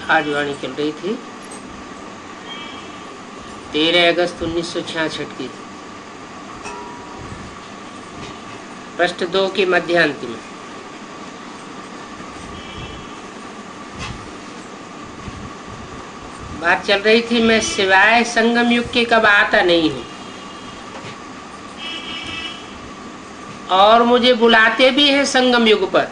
आज वाणी चल रही थी 13 अगस्त 1966 की, पृष्ठ 2 की मध्यांत में। बात चल रही थी मैं सिवाय संगम युग के कब आता नहीं हूं, और मुझे बुलाते भी हैं संगम युग पर।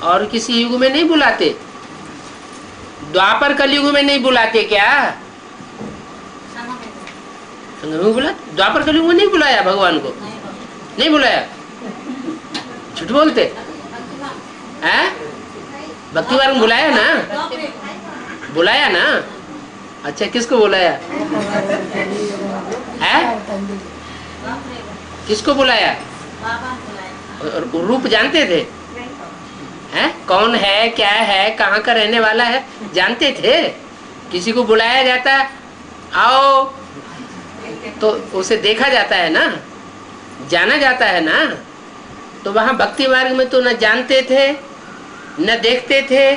और किसी युग में नहीं बुलाते? द्वापर कलयुग में नहीं बुलाते क्या? संगम युग बुला, द्वापर कलयुग में नहीं बुलाया भगवान को? नहीं बुलाया? झूठ बोलते हैं? भक्ति मार्ग में बुलाया ना? बुलाया ना? अच्छा, किसको बुलाया है? किसको बुलाया? रूप जानते थे? हैं? कौन है, क्या है, कहाँ का रहने वाला है, जानते थे? किसी को बुलाया जाता आओ तो उसे देखा जाता है ना, जाना जाता है ना। तो वहां भक्ति मार्ग में तो न जानते थे, न देखते थे,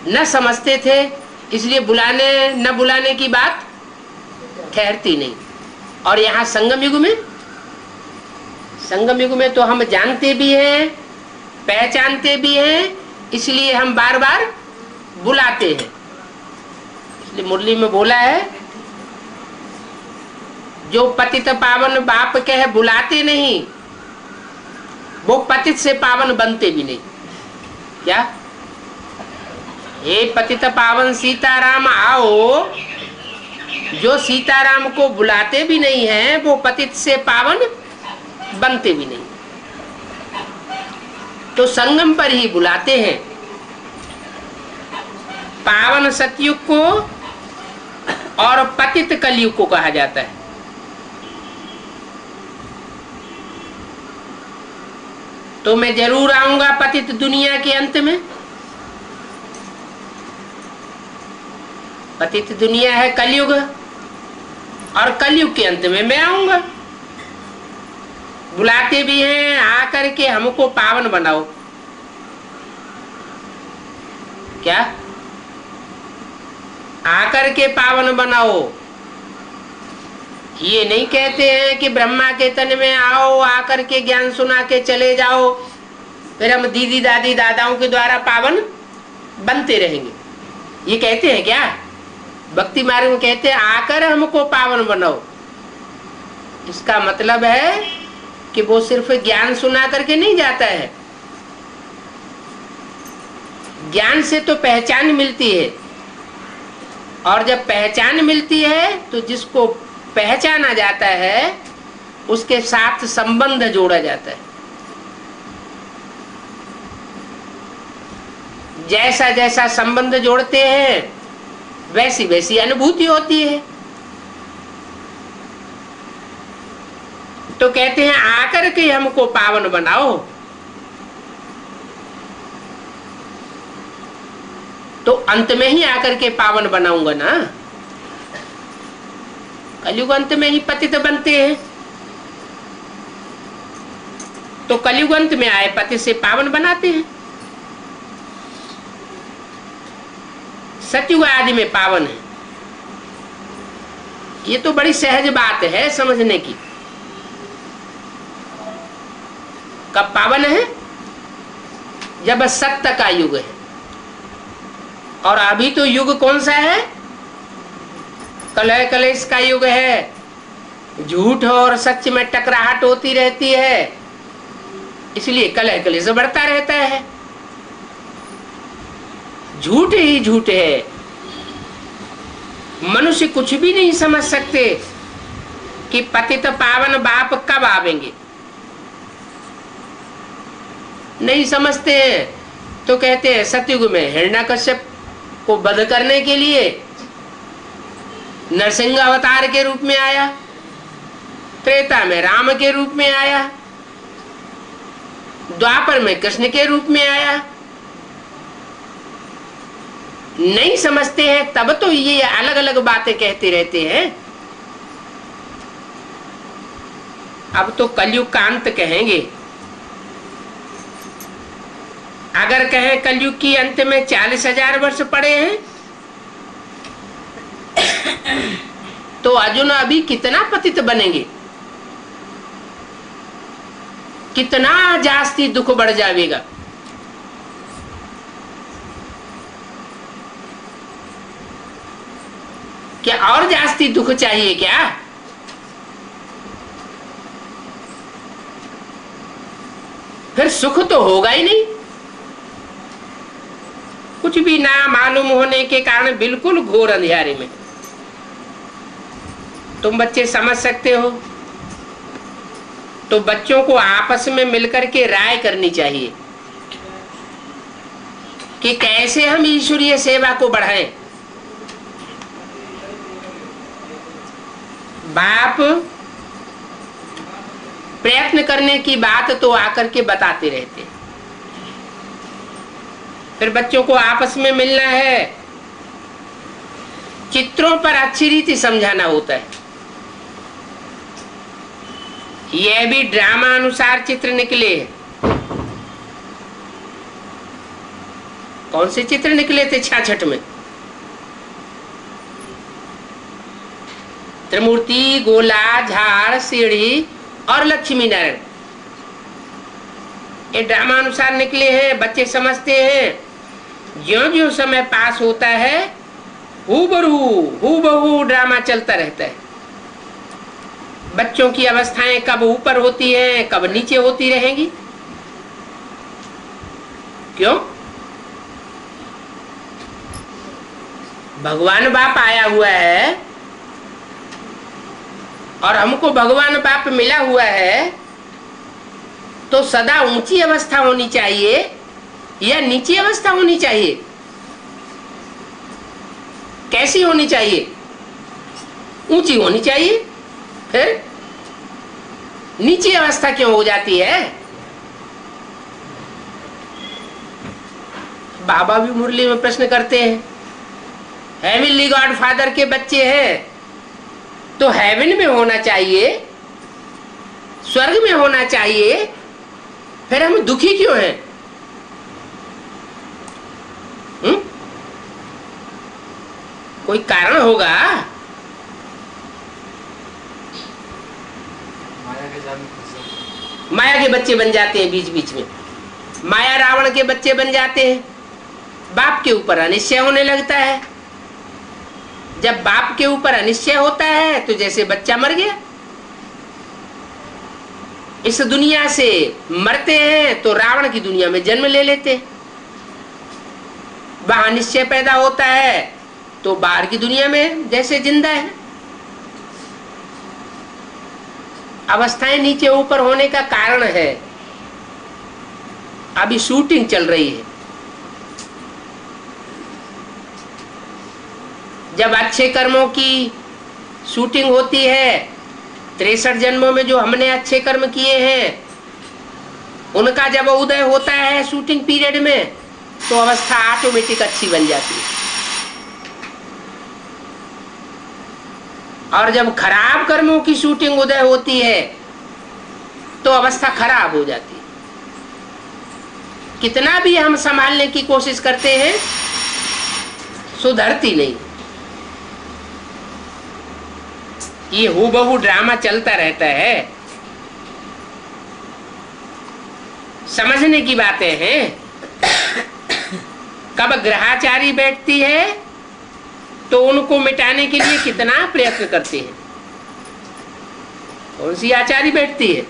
न समझते थे, इसलिए बुलाने न बुलाने की बात ठहरती नहीं। और यहाँ संगम युग में, संगम युग में तो हम जानते भी हैं, पहचानते भी हैं, इसलिए हम बार बार बुलाते हैं। इसलिए मुरली में बोला है, जो पतित पावन बाप कहे बुलाते नहीं, वो पतित से पावन बनते भी नहीं। क्या? हे पतित पावन सीताराम आओ, जो सीताराम को बुलाते भी नहीं हैं, वो पतित से पावन बनते भी नहीं। तो संगम पर ही बुलाते हैं। पावन सतयुग को और पतित कलयुग को कहा जाता है। तो मैं जरूर आऊंगा पतित दुनिया के अंत में। पतित दुनिया है कलयुग, और कलयुग के अंत में मैं आऊंगा। बुलाते भी हैं, आकर के हमको पावन बनाओ। क्या? आकर के पावन बनाओ। ये नहीं कहते हैं कि ब्रह्मा के तन में आओ, आकर के ज्ञान सुना के चले जाओ, फिर हम दीदी दादी दादाओं के द्वारा पावन बनते रहेंगे। ये कहते हैं क्या? भक्ति मार्ग में कहते हैं आकर हमको पावन बनाओ। इसका मतलब है कि वो सिर्फ ज्ञान सुना करके नहीं जाता है। ज्ञान से तो पहचान मिलती है, और जब पहचान मिलती है तो जिसको पहचाना जाता है उसके साथ संबंध जोड़ा जाता है। जैसा जैसा संबंध जोड़ते हैं वैसी वैसी अनुभूति होती है। तो कहते हैं आकर के हमको पावन बनाओ। तो अंत में ही आकर के पावन बनाऊंगा ना। कलयुग अंत में ही पतित बनते हैं, तो कलयुग अंत में आए पतित से पावन बनाते हैं। सतयुग आदि में पावन है। ये तो बड़ी सहज बात है समझने की। कब पावन है? जब सत्य का युग है। और अभी तो युग कौन सा है? कलह कलेश का युग है। झूठ और सच में टकराहट होती रहती है, इसलिए कलह कलेश बढ़ता रहता है। झूठ ही झूठ है। मनुष्य कुछ भी नहीं समझ सकते कि पतित पावन बाप कब आवेंगे। नहीं समझते हैं तो कहते हैं सतयुग में हिरण्यकश्यप को वध करने के लिए नरसिंह अवतार के रूप में आया, त्रेता में राम के रूप में आया, द्वापर में कृष्ण के रूप में आया। नहीं समझते हैं तब तो ये अलग अलग बातें कहते रहते हैं। अब तो कलयुग का अंत कहेंगे। अगर कहें कलयुग की अंत में 40,000 वर्ष पड़े हैं, तो अर्जुन अभी कितना पतित बनेंगे, कितना जास्ती दुख बढ़ जाएगा। क्या और जास्ती दुख चाहिए क्या? फिर सुख तो होगा ही नहीं। कुछ भी ना मालूम होने के कारण बिल्कुल घोर अंधियारे में। तुम बच्चे समझ सकते हो तो बच्चों को आपस में मिलकर के राय करनी चाहिए कि कैसे हम ईश्वरीय सेवा को बढ़ाएं। बाप प्रयत्न करने की बात तो आकर के बताते रहते, फिर बच्चों को आपस में मिलना है, चित्रों पर अच्छी रीति समझाना होता है। यह भी ड्रामा अनुसार चित्र निकले। कौन से चित्र निकले थे 66 में? त्रिमूर्ति, गोला, झाड़, सीढ़ी और लक्ष्मी नारायण, ये ड्रामा अनुसार निकले हैं। बच्चे समझते हैं। ज्यों ज्यों समय पास होता है हूबहू ड्रामा चलता रहता है। बच्चों की अवस्थाएं कब ऊपर होती हैं, कब नीचे होती रहेंगी। क्यों? भगवान बाप आया हुआ है और हमको भगवान बाप मिला हुआ है, तो सदा ऊंची अवस्था होनी चाहिए या नीची अवस्था होनी चाहिए? कैसी होनी चाहिए? ऊंची होनी चाहिए। फिर नीची अवस्था क्यों हो जाती है? बाबा भी मुरली में प्रश्न करते हैं, हेवनली गॉड फादर के बच्चे हैं तो हेवन में होना चाहिए, स्वर्ग में होना चाहिए, फिर हम दुखी क्यों हैं? कोई कारण होगा। माया के बच्चे बन जाते हैं बीच बीच में। माया रावण के बच्चे बन जाते हैं। बाप के ऊपर अनिश्चय होने लगता है। जब बाप के ऊपर अनिश्चय होता है तो जैसे बच्चा मर गया। इस दुनिया से मरते हैं तो रावण की दुनिया में जन्म ले लेते हैं। वहां निश्चय पैदा होता है तो बाहर की दुनिया में जैसे जिंदा है। अवस्थाएं नीचे ऊपर होने का कारण है। अभी शूटिंग चल रही है। जब अच्छे कर्मों की शूटिंग होती है, 63 जन्मों में जो हमने अच्छे कर्म किए हैं उनका जब उदय होता है शूटिंग पीरियड में, तो अवस्था ऑटोमेटिक अच्छी बन जाती है। और जब खराब कर्मों की शूटिंग उदय होती है तो अवस्था खराब हो जाती है। कितना भी हम संभालने की कोशिश करते हैं, सुधरती नहीं। ये हूबहू ड्रामा चलता रहता है। समझने की बातें हैं। कब ग्रहाचारी बैठती है तो उनको मिटाने के लिए कितना प्रयत्न करते हैं। कौन सी आचारी बैठती है?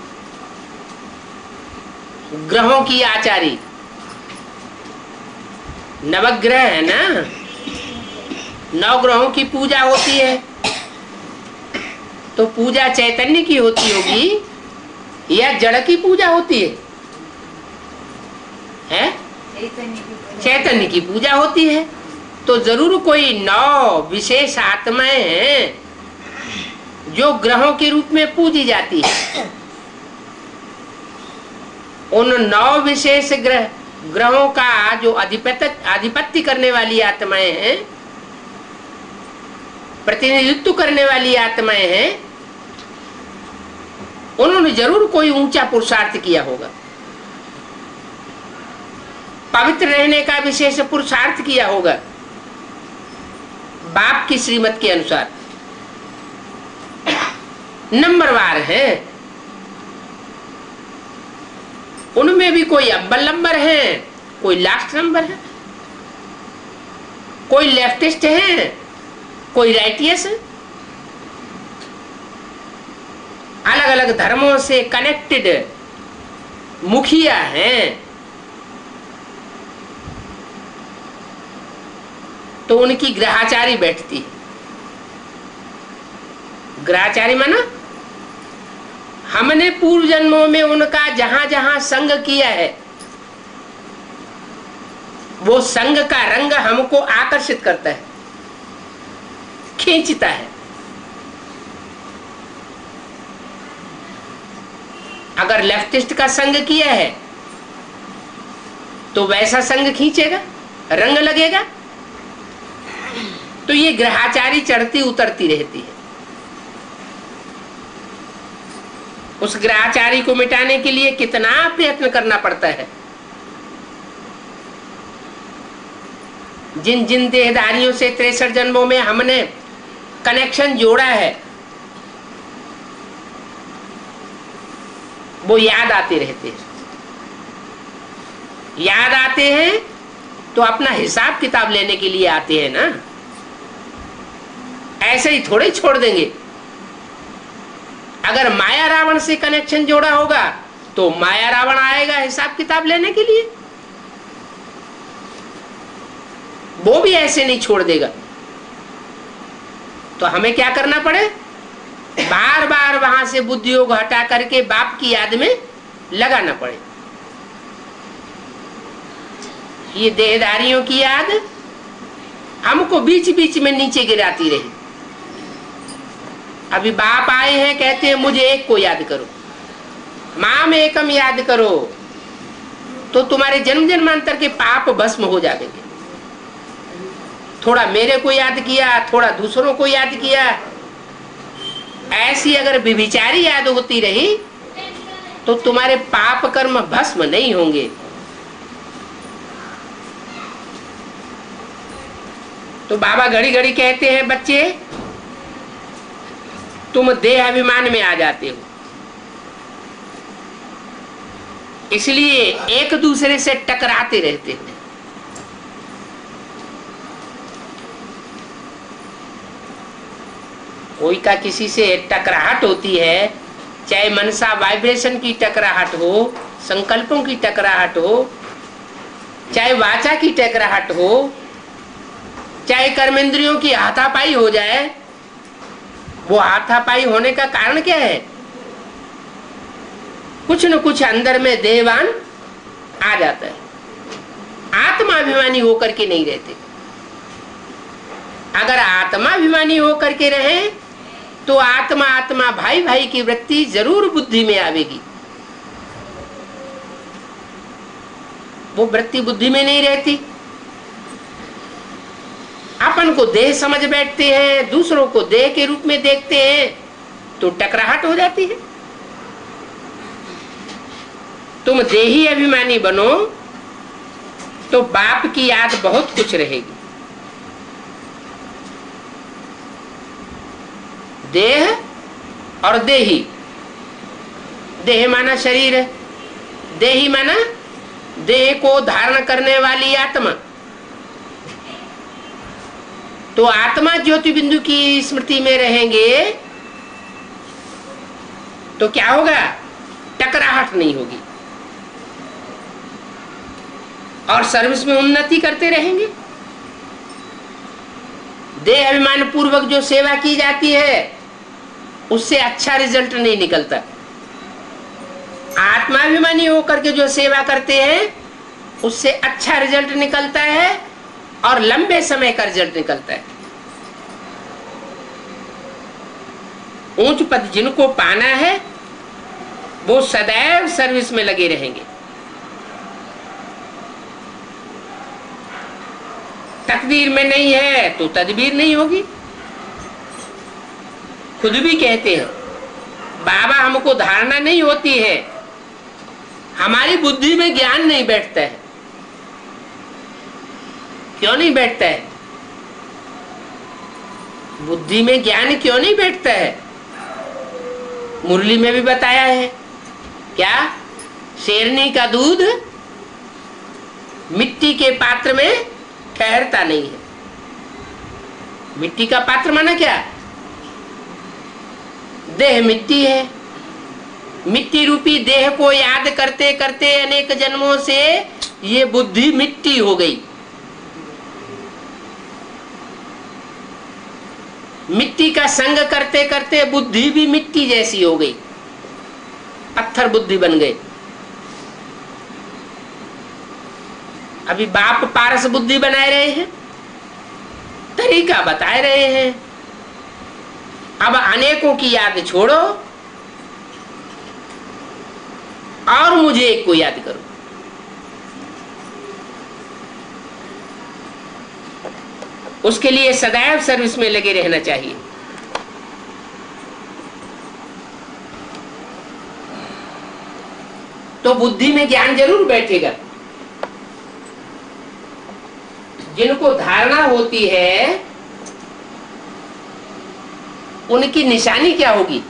ग्रहों की आचारी। नवग्रह है ना, 9 ग्रहों की पूजा होती है। तो पूजा चैतन्य की होती होगी या जड़ की पूजा होती है? हैं? चैतन्य की पूजा होती है। तो जरूर कोई 9 विशेष आत्माएं हैं जो ग्रहों के रूप में पूजी जाती है। उन 9 विशेष ग्रहों का जो आधिपत्य करने वाली आत्माएं हैं, प्रतिनिधित्व करने वाली आत्माएं हैं, उन्होंने जरूर कोई ऊंचा पुरुषार्थ किया होगा, पवित्र रहने का विशेष पुरुषार्थ किया होगा बाप की श्रीमत के अनुसार। नंबरवार है, उनमें भी कोई अव्वल नंबर है, कोई लास्ट नंबर है, कोई लेफ्टिस्ट है, कोई राइटियस है। अलग अलग धर्मों से कनेक्टेड मुखिया हैं, तो उनकी ग्रहाचारी बैठती है। ग्रहाचारी माना हमने पूर्व जन्मों में उनका जहां जहां संग किया है, वो संग का रंग हमको आकर्षित करता है, खींचता है। अगर लेफ्टिस्ट का संग किया है तो वैसा संग खींचेगा, रंग लगेगा। तो ये ग्रहाचारी चढ़ती उतरती रहती है। उस ग्रहाचारी को मिटाने के लिए कितना प्रयत्न करना पड़ता है। जिन जिन देहधारियों से 63 जन्मों में हमने कनेक्शन जोड़ा है, वो याद आते रहते हैं। याद आते हैं तो अपना हिसाब किताब लेने के लिए आते हैं ना, ऐसे ही थोड़े छोड़ देंगे। अगर माया रावण से कनेक्शन जोड़ा होगा तो माया रावण आएगा हिसाब किताब लेने के लिए, वो भी ऐसे नहीं छोड़ देगा। तो हमें क्या करना पड़े, बार बार वहां से बुद्धियों को हटा करके बाप की याद में लगाना पड़े। ये देहधारियों की याद हमको बीच बीच में नीचे गिराती रही। अभी बाप आए हैं, कहते हैं मुझे एक को याद करो, माम एकम याद करो, तो तुम्हारे जन्म जन्मांतर के पाप भस्म हो जाएंगे। थोड़ा मेरे को याद किया, थोड़ा दूसरों को याद किया, ऐसी अगर विभिचारी याद होती रही तो तुम्हारे पाप कर्म भस्म नहीं होंगे। तो बाबा घड़ी घड़ी कहते हैं बच्चे तुम देह अभिमान में आ जाते हो, इसलिए एक दूसरे से टकराते रहते हैं। कोई का किसी से टकराहट होती है, चाहे मनसा वाइब्रेशन की टकराहट हो, संकल्पों की टकराहट हो, चाहे वाचा की टकराहट हो, चाहे कर्मेंद्रियों की हाथापाई हो जाए। वो हाथापाई होने का कारण क्या है, कुछ न कुछ अंदर में देहवान आ जाता है। आत्माभिमानी होकर के नहीं रहते। अगर आत्माभिमानी होकर के रहे तो आत्मा आत्मा भाई भाई की वृत्ति जरूर बुद्धि में आवेगी। वो वृत्ति बुद्धि में नहीं रहती। अपन को देह समझ बैठते हैं, दूसरों को देह के रूप में देखते हैं, तो टकराहट हो जाती है। तुम देही अभिमानी बनो तो बाप की याद बहुत कुछ रहेगी। देह और देही, देह माना शरीर है, देही माना देह को धारण करने वाली आत्मा। तो आत्मा ज्योति बिंदु की स्मृति में रहेंगे तो क्या होगा, टकराहट नहीं होगी और सर्विस में उन्नति करते रहेंगे। देह अभिमान पूर्वक जो सेवा की जाती है उससे अच्छा रिजल्ट नहीं निकलता। आत्माभिमानी होकर के जो सेवा करते हैं उससे अच्छा रिजल्ट निकलता है और लंबे समय का रिजल्ट निकलता है। ऊंच पद जिनको पाना है वो सदैव सर्विस में लगे रहेंगे। तकदीर में नहीं है तो तदबीर नहीं होगी। खुद भी कहते हैं बाबा हमको धारणा नहीं होती है, हमारी बुद्धि में ज्ञान नहीं बैठता है। क्यों नहीं बैठता है? बुद्धि में ज्ञान क्यों नहीं बैठता है? मुरली में भी बताया है क्या? शेरनी का दूध मिट्टी के पात्र में ठहरता नहीं है। मिट्टी का पात्र माना क्या? देह मिट्टी है। मिट्टी रूपी देह को याद करते करते अनेक जन्मों से ये बुद्धि मिट्टी हो गई। मिट्टी का संग करते करते बुद्धि भी मिट्टी जैसी हो गई, पत्थर बुद्धि बन गई। अभी बाप पारस बुद्धि बनाए रहे हैं, तरीका बताए रहे हैं। अब अनेकों की याद छोड़ो और मुझे एक को याद करो। उसके लिए सदैव सर्विस में लगे रहना चाहिए। तो बुद्धि में ज्ञान जरूर बैठेगा। जिनको धारणा होती है उनकी निशानी क्या होगी?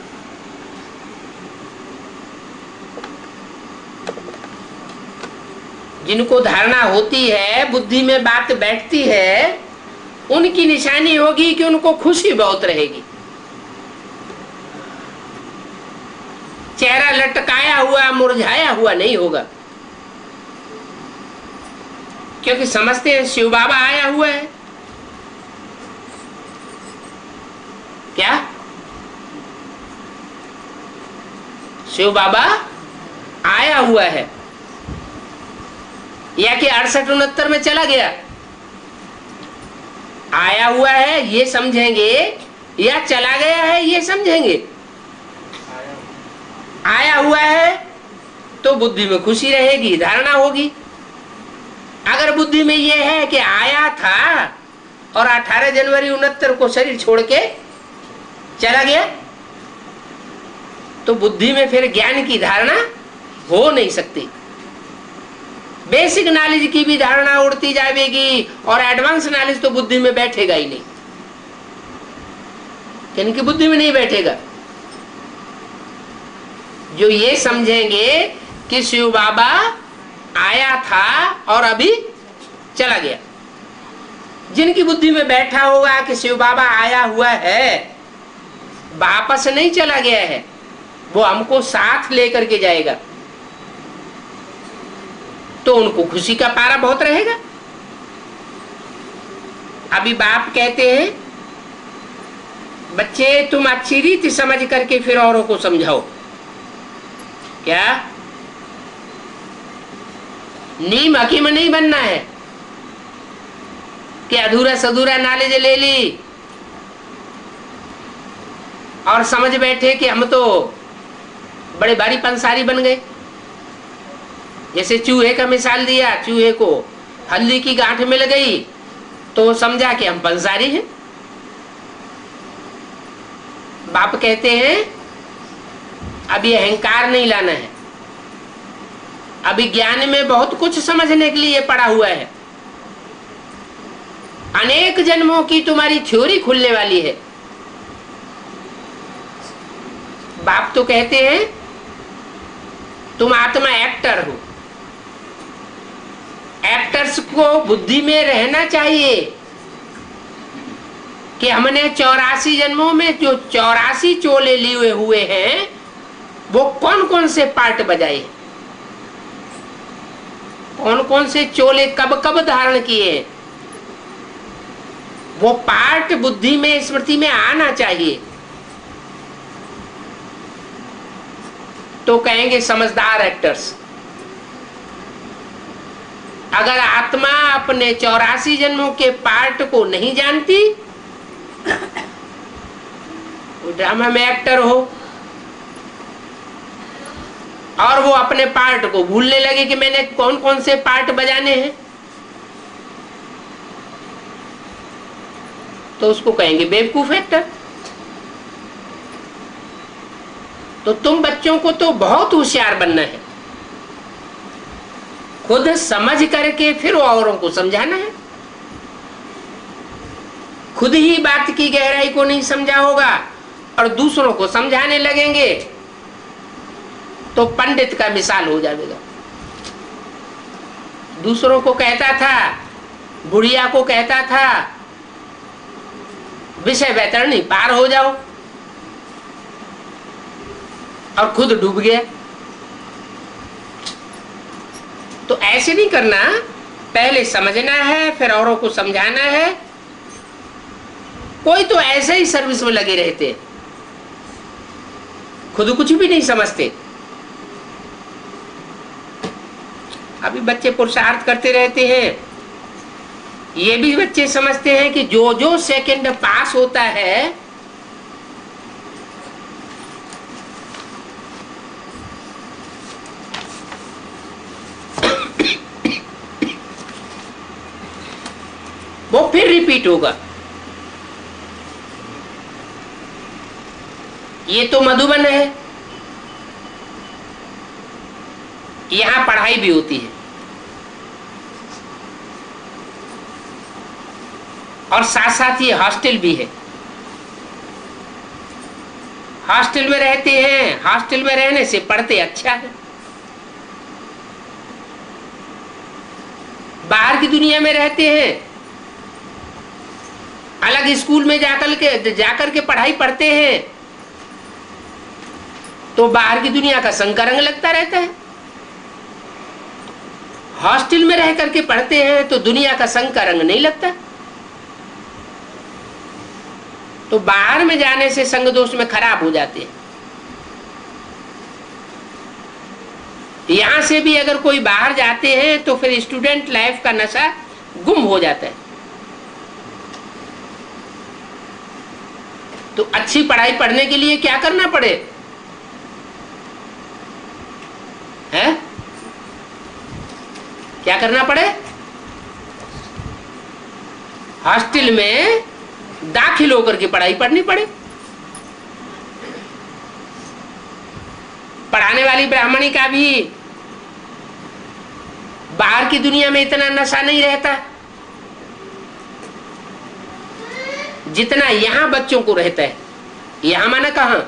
जिनको धारणा होती है, बुद्धि में बात बैठती है, उनकी निशानी होगी कि उनको खुशी बहुत रहेगी। चेहरा लटकाया हुआ मुरझाया हुआ नहीं होगा, क्योंकि समझते हैं शिव बाबा आया हुआ है। क्या शिव बाबा आया हुआ है या कि 68-69 में चला गया? आया हुआ है ये समझेंगे या चला गया है ये समझेंगे? आया हुआ है तो बुद्धि में खुशी रहेगी, धारणा होगी। अगर बुद्धि में ये है कि आया था और 18 जनवरी 69 को शरीर छोड़ के चला गया, तो बुद्धि में फिर ज्ञान की धारणा हो नहीं सकती। बेसिक नॉलेज की भी धारणा उड़ती जाएगी और एडवांस नॉलेज तो बुद्धि में बैठेगा ही नहीं। किनकी बुद्धि में नहीं बैठेगा? जो ये समझेंगे कि शिव बाबा आया था और अभी चला गया। जिनकी बुद्धि में बैठा होगा कि शिव बाबा आया हुआ है, वापस नहीं चला गया है, वो हमको साथ लेकर के जाएगा, तो उनको खुशी का पारा बहुत रहेगा। अभी बाप कहते हैं बच्चे तुम अच्छी रीति समझ करके फिर औरों को समझाओ। क्या नीम हकीम नहीं बनना है कि अधूरा सधूरा नॉलेज ले ली और समझ बैठे कि हम तो बड़े भारी पंसारी बन गए। जैसे चूहे का मिसाल दिया, चूहे को हल्दी की गांठ मिल गई तो समझा कि हम पंसारी हैं। बाप कहते हैं अब ये अहंकार नहीं लाना है, अभी ज्ञान में बहुत कुछ समझने के लिए पड़ा हुआ है। अनेक जन्मों की तुम्हारी थ्योरी खुलने वाली है। बाप तो कहते हैं तुम आत्मा एक्टर हो। एक्टर्स को बुद्धि में रहना चाहिए कि हमने 84 जन्मों में जो 84 चोले लिए हुए हैं वो कौन कौन से पार्ट बजाए, कौन कौन से चोले कब कब धारण किए, वो पार्ट बुद्धि में स्मृति में आना चाहिए। तो कहेंगे समझदार एक्टर्स। अगर आत्मा अपने 84 जन्मों के पार्ट को नहीं जानती, वो ड्रामा में एक्टर हो और वो अपने पार्ट को भूलने लगे कि मैंने कौन कौन से पार्ट बजाने हैं, तो उसको कहेंगे बेवकूफ एक्टर। तो तुम बच्चों को तो बहुत होशियार बनना है, खुद समझ करके फिर औरों को समझाना है। खुद ही बात की गहराई को नहीं समझा होगा और दूसरों को समझाने लगेंगे तो पंडित का मिसाल हो जाएगा। दूसरों को कहता था, बुढ़िया को कहता था, विषय वैतरणी पार हो जाओ, और खुद डूब गया। तो ऐसे नहीं करना, पहले समझना है फिर औरों को समझाना है। कोई तो ऐसे ही सर्विस में लगे रहते, खुद कुछ भी नहीं समझते। अभी बच्चे पुरुषार्थ करते रहते हैं, ये भी बच्चे समझते हैं कि जो जो सेकंड पास होता है वो फिर रिपीट होगा। ये तो मधुबन है, यहां पढ़ाई भी होती है और साथ साथ ये हॉस्टल भी है। हॉस्टल में रहते हैं, हॉस्टल में रहने से पढ़ते अच्छा है। बाहर की दुनिया में रहते हैं, अलग स्कूल में जाकर के पढ़ाई पढ़ते हैं तो बाहर की दुनिया का संग का रंग लगता रहता है। हॉस्टल में रह करके पढ़ते हैं तो दुनिया का संग का रंग नहीं लगता। तो बाहर में जाने से संग दोष में खराब हो जाते हैं। यहां से भी अगर कोई बाहर जाते हैं तो फिर स्टूडेंट लाइफ का नशा गुम हो जाता है। तो अच्छी पढ़ाई पढ़ने के लिए क्या करना पड़े है? क्या करना पड़े? हॉस्टल में दाखिल होकर के पढ़ाई पढ़नी पड़े। पढ़ाने वाली ब्राह्मणी का भी बाहर की दुनिया में इतना नशा नहीं रहता जितना यहां बच्चों को रहता है। यहां माना कहां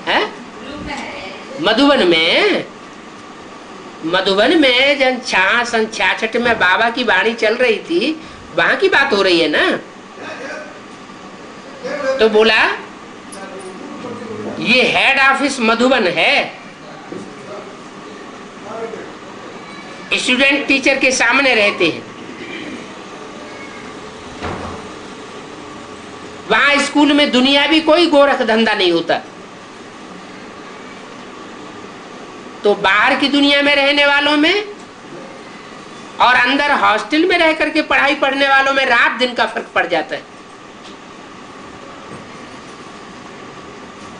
है? मधुबन में। मधुबन में जब 66 में बाबा की वाणी चल रही थी, वहां की बात हो रही है ना। तो बोला ये हेड ऑफिस मधुबन है, स्टूडेंट टीचर के सामने रहते हैं। वहां स्कूल में दुनिया भी कोई गोरख धंधा नहीं होता। तो बाहर की दुनिया में रहने वालों में और अंदर हॉस्टल में रह करके पढ़ाई पढ़ने वालों में रात दिन का फर्क पड़ जाता है।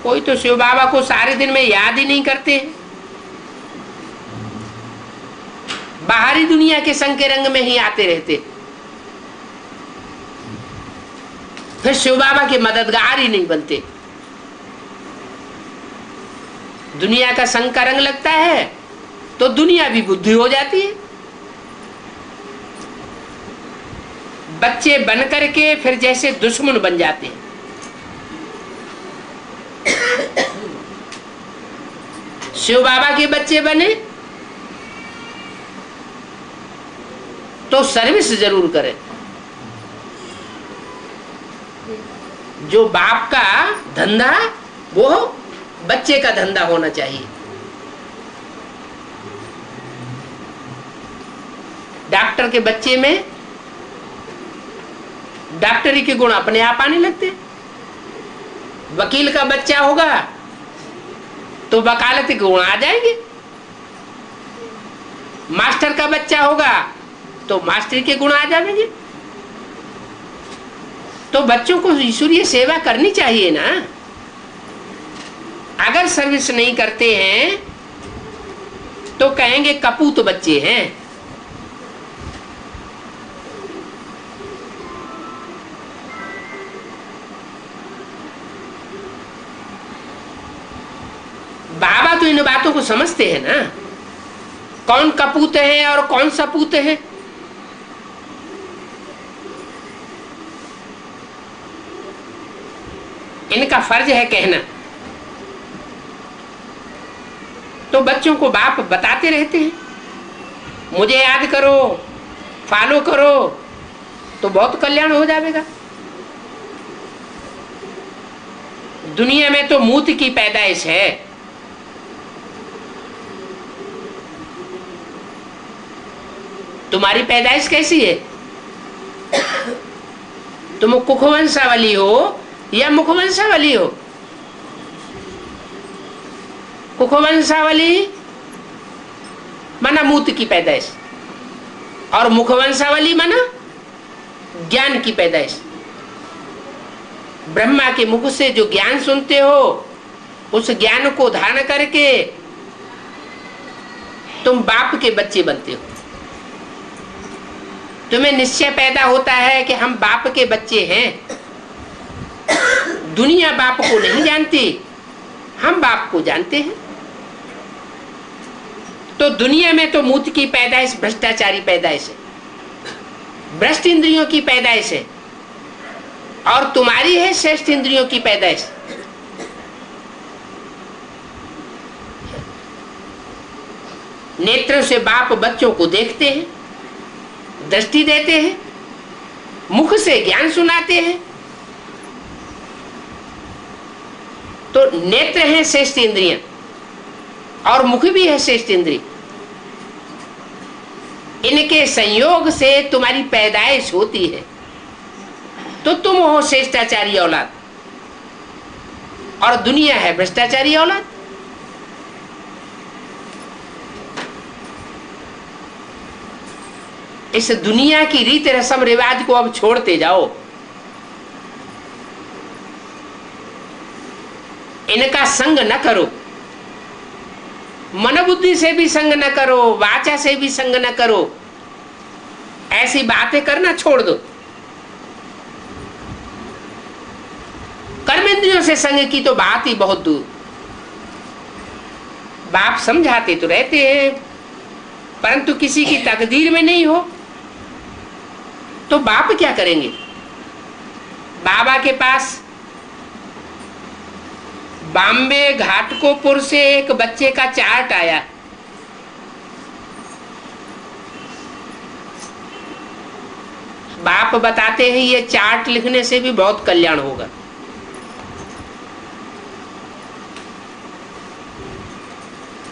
कोई तो शिव बाबा को सारे दिन में याद ही नहीं करते, बाहरी दुनिया के संग के रंग में ही आते रहते, फिर शिव बाबा के मददगार ही नहीं बनते। दुनिया का संग का रंग लगता है तो दुनिया भी बुद्धि हो जाती है। बच्चे बन करके फिर जैसे दुश्मन बन जाते हैं। शिव बाबा के बच्चे बने तो सर्विस जरूर करें। जो बाप का धंधा वो बच्चे का धंधा होना चाहिए। डॉक्टर के बच्चे में डॉक्टरी के गुण अपने आप आने लगते। वकील का बच्चा होगा तो वकालत के गुण आ जाएंगे। मास्टर का बच्चा होगा तो मास्टरी के गुण आ जाएंगे। तो बच्चों को ईश्वरीय सेवा करनी चाहिए ना। अगर सर्विस नहीं करते हैं तो कहेंगे कपूत बच्चे हैं। बाबा तो इन बातों को समझते हैं ना, कौन कपूत है और कौन सपूत है। इनका फर्ज है कहना। तो बच्चों को बाप बताते रहते हैं, मुझे याद करो, फॉलो करो, तो बहुत कल्याण हो जाएगा। दुनिया में तो मूत की पैदाइश है। तुम्हारी पैदाइश कैसी है? तुम कुखवंशावली हो या मुखवंशावली हो? कुखवंशावली माना मूत की पैदाइश, और मुखवंशावली माना ज्ञान की पैदाइश। ब्रह्मा के मुख से जो ज्ञान सुनते हो, उस ज्ञान को धारण करके तुम बाप के बच्चे बनते हो। तुम्हें निश्चय पैदा होता है कि हम बाप के बच्चे हैं। दुनिया बाप को नहीं जानती, हम बाप को जानते हैं। तो दुनिया में तो मूत की पैदाइश भ्रष्टाचारी पैदाइश है, भ्रष्ट इंद्रियों की पैदाइश है, और तुम्हारी है श्रेष्ठ इंद्रियों की पैदाइश। नेत्रों से बाप बच्चों को देखते हैं, दृष्टि देते हैं, मुख से ज्ञान सुनाते हैं। तो नेत्र है श्रेष्ठ इंद्रियां, और मुख भी है श्रेष्ठ इंद्रिय। इनके संयोग से तुम्हारी पैदाइश होती है, तो तुम हो श्रेष्ठाचारी औलाद, और दुनिया है भ्रष्टाचारी औलाद। इस दुनिया की रीत रस्म रिवाज को अब छोड़ते जाओ। इनका संग न करो, मन बुद्धि से भी संग न करो, वाचा से भी संग न करो। ऐसी बातें करना छोड़ दो। कर्मेंद्रियों से संग की तो बात ही बहुत दूर। बाप समझाते तो रहते हैं, परंतु किसी की तकदीर में नहीं हो तो बाप क्या करेंगे? बाबा के पास बॉम्बे घाटकोपुर से एक बच्चे का चार्ट आया। बाप बताते हैं ये चार्ट लिखने से भी बहुत कल्याण होगा।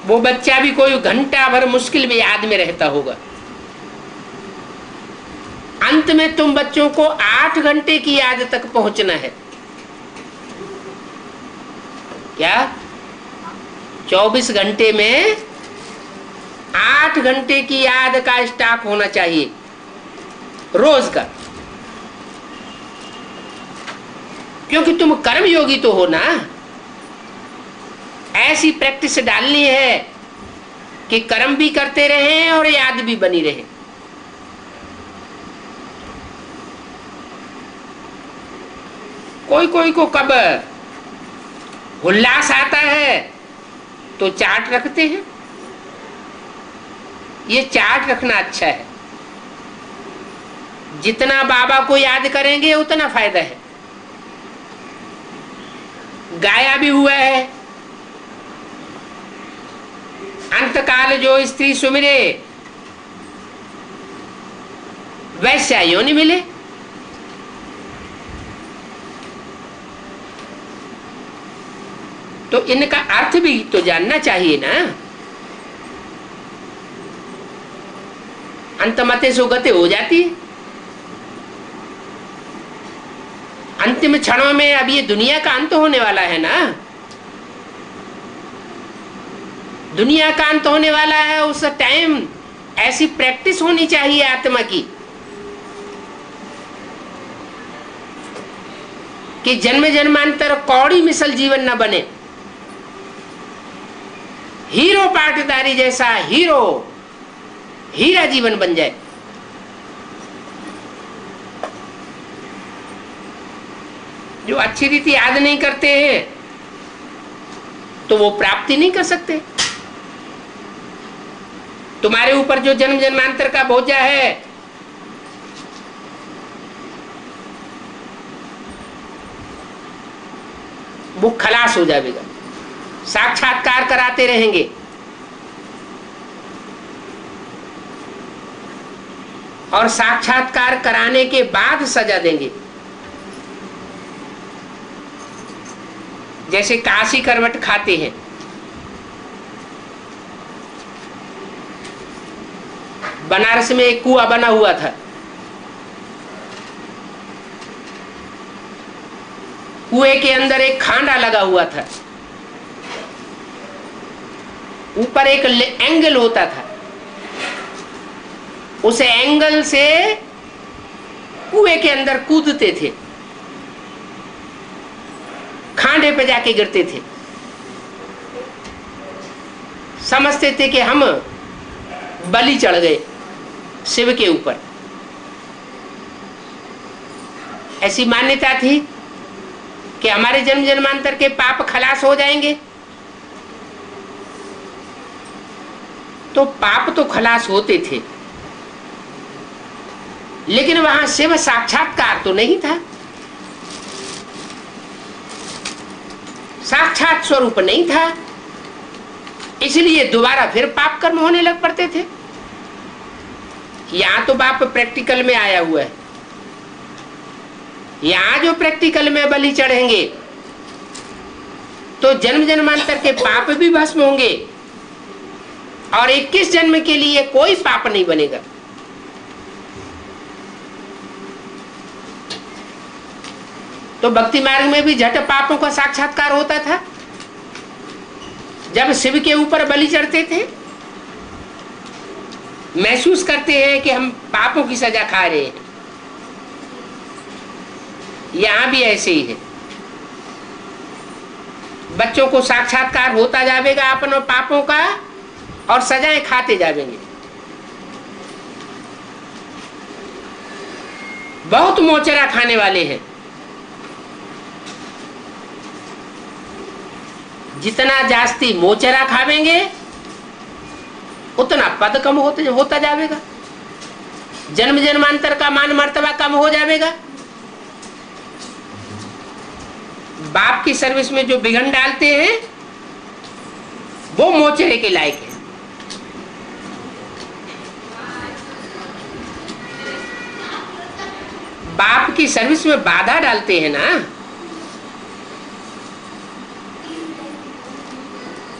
वो बच्चा भी कोई घंटा भर मुश्किल में याद में रहता होगा। अंत में तुम बच्चों को 8 घंटे की याद तक पहुंचना है। क्या 24 घंटे में 8 घंटे की याद का स्टॉक होना चाहिए रोज का, क्योंकि तुम कर्म योगी तो हो ना। ऐसी प्रैक्टिस डालनी है कि कर्म भी करते रहें और याद भी बनी रहे। कोई कोई को कब उल्लास आता है तो चार्ट रखते हैं। ये चार्ट रखना अच्छा है। जितना बाबा को याद करेंगे उतना फायदा है। गाया भी हुआ है, अंतकाल जो स्त्री सुमिरे वैश्या योनि मिले। तो इनका अर्थ भी तो जानना चाहिए ना। अंतमते सुगते हो जाती है। अंतिम क्षणों में अब ये दुनिया का अंत होने वाला है ना। दुनिया का अंत होने वाला है, उस टाइम ऐसी प्रैक्टिस होनी चाहिए आत्मा की कि जन्म जन्मांतर कौड़ी मिसल जीवन न बने। हीरो पाटदारी जैसा हीरा जीवन बन जाए। जो अच्छी रीति याद नहीं करते हैं तो वो प्राप्ति नहीं कर सकते। तुम्हारे ऊपर जो जन्म जन्मांतर का बोझा है, वो खलास हो जाएगा। साक्षात्कार कराते रहेंगे और साक्षात्कार कराने के बाद सजा देंगे। जैसे काशी करवट खाते हैं, बनारस में एक कुआं बना हुआ था। कुएं के अंदर एक खांडा लगा हुआ था, ऊपर एक एंगल होता था। उस एंगल से कुएं के अंदर कूदते थे, खांडे पे जाके गिरते थे। समझते थे कि हम बलि चढ़ गए शिव के ऊपर। ऐसी मान्यता थी कि हमारे जन्म जन्मांतर के पाप खलास हो जाएंगे। तो पाप तो खलास होते थे, लेकिन वहां शिव साक्षात्कार तो नहीं था, साक्षात स्वरूप नहीं था। इसलिए दोबारा फिर पाप कर्म होने लग पड़ते थे। यहां तो बाप प्रैक्टिकल में आया हुआ है। यहां जो प्रैक्टिकल में बलि चढ़ेंगे तो जन्म जन्मांतर के पाप भी भस्म होंगे और 21 जन्म के लिए कोई पाप नहीं बनेगा। तो भक्ति मार्ग में भी झट पापों का साक्षात्कार होता था। जब शिव के ऊपर बलि चढ़ते थे, महसूस करते हैं कि हम पापों की सजा खा रहे हैं। यहां भी ऐसे ही है। बच्चों को साक्षात्कार होता जाएगा अपनों पापों का और सजाएं खाते जाएंगे। बहुत मोचरा खाने वाले हैं। जितना जास्ती मोचरा खावेंगे उतना पद कम होता जाएगा, जन्म जन्मांतर का मान मर्तबा कम हो जाएगा। बाप की सर्विस में जो बिघन डालते हैं वो मोचरे के लायक है। बाप की सर्विस में बाधा डालते हैं ना,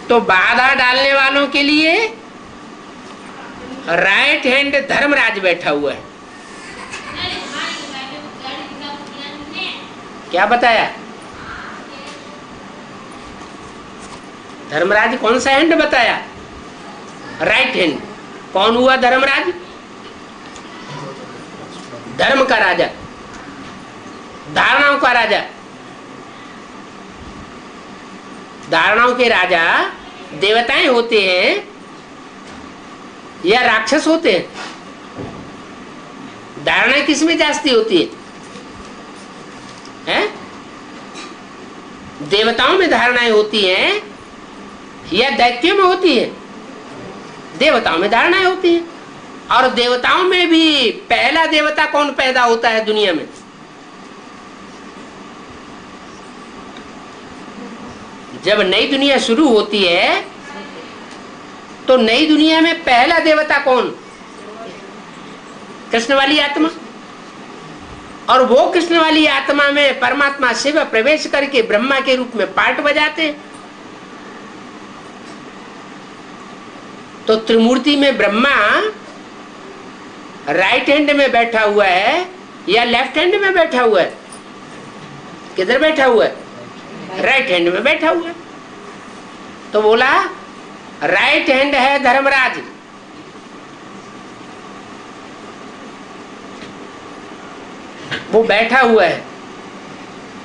तो बाधा डालने वालों के लिए राइट हैंड धर्मराज बैठा हुआ है। क्या बताया? धर्मराज कौन सा हैंड बताया? Right hand. कौन हुआ धर्मराज? धर्म का राजा, धारणाओं का राजा। धारणाओं के राजा देवताएं होते हैं या राक्षस होते हैं? धारणाएं किसमें जास्ती होती है? देवताओं में धारणाएं होती हैं या दैत्यों में होती है? देवताओं में धारणाएं होती हैं। और देवताओं में भी पहला देवता कौन पैदा होता है दुनिया में? जब नई दुनिया शुरू होती है तो नई दुनिया में पहला देवता कौन? कृष्ण वाली आत्मा। और वो कृष्ण वाली आत्मा में परमात्मा शिव प्रवेश करके ब्रह्मा के रूप में पार्ट बजाते हैं। तो त्रिमूर्ति में ब्रह्मा राइट हैंड में बैठा हुआ है या लेफ्ट हैंड में बैठा हुआ है? किधर बैठा हुआ है? राइट हैंड में बैठा हुआ है। तो बोला राइट हैंड है धर्मराज। वो बैठा हुआ है,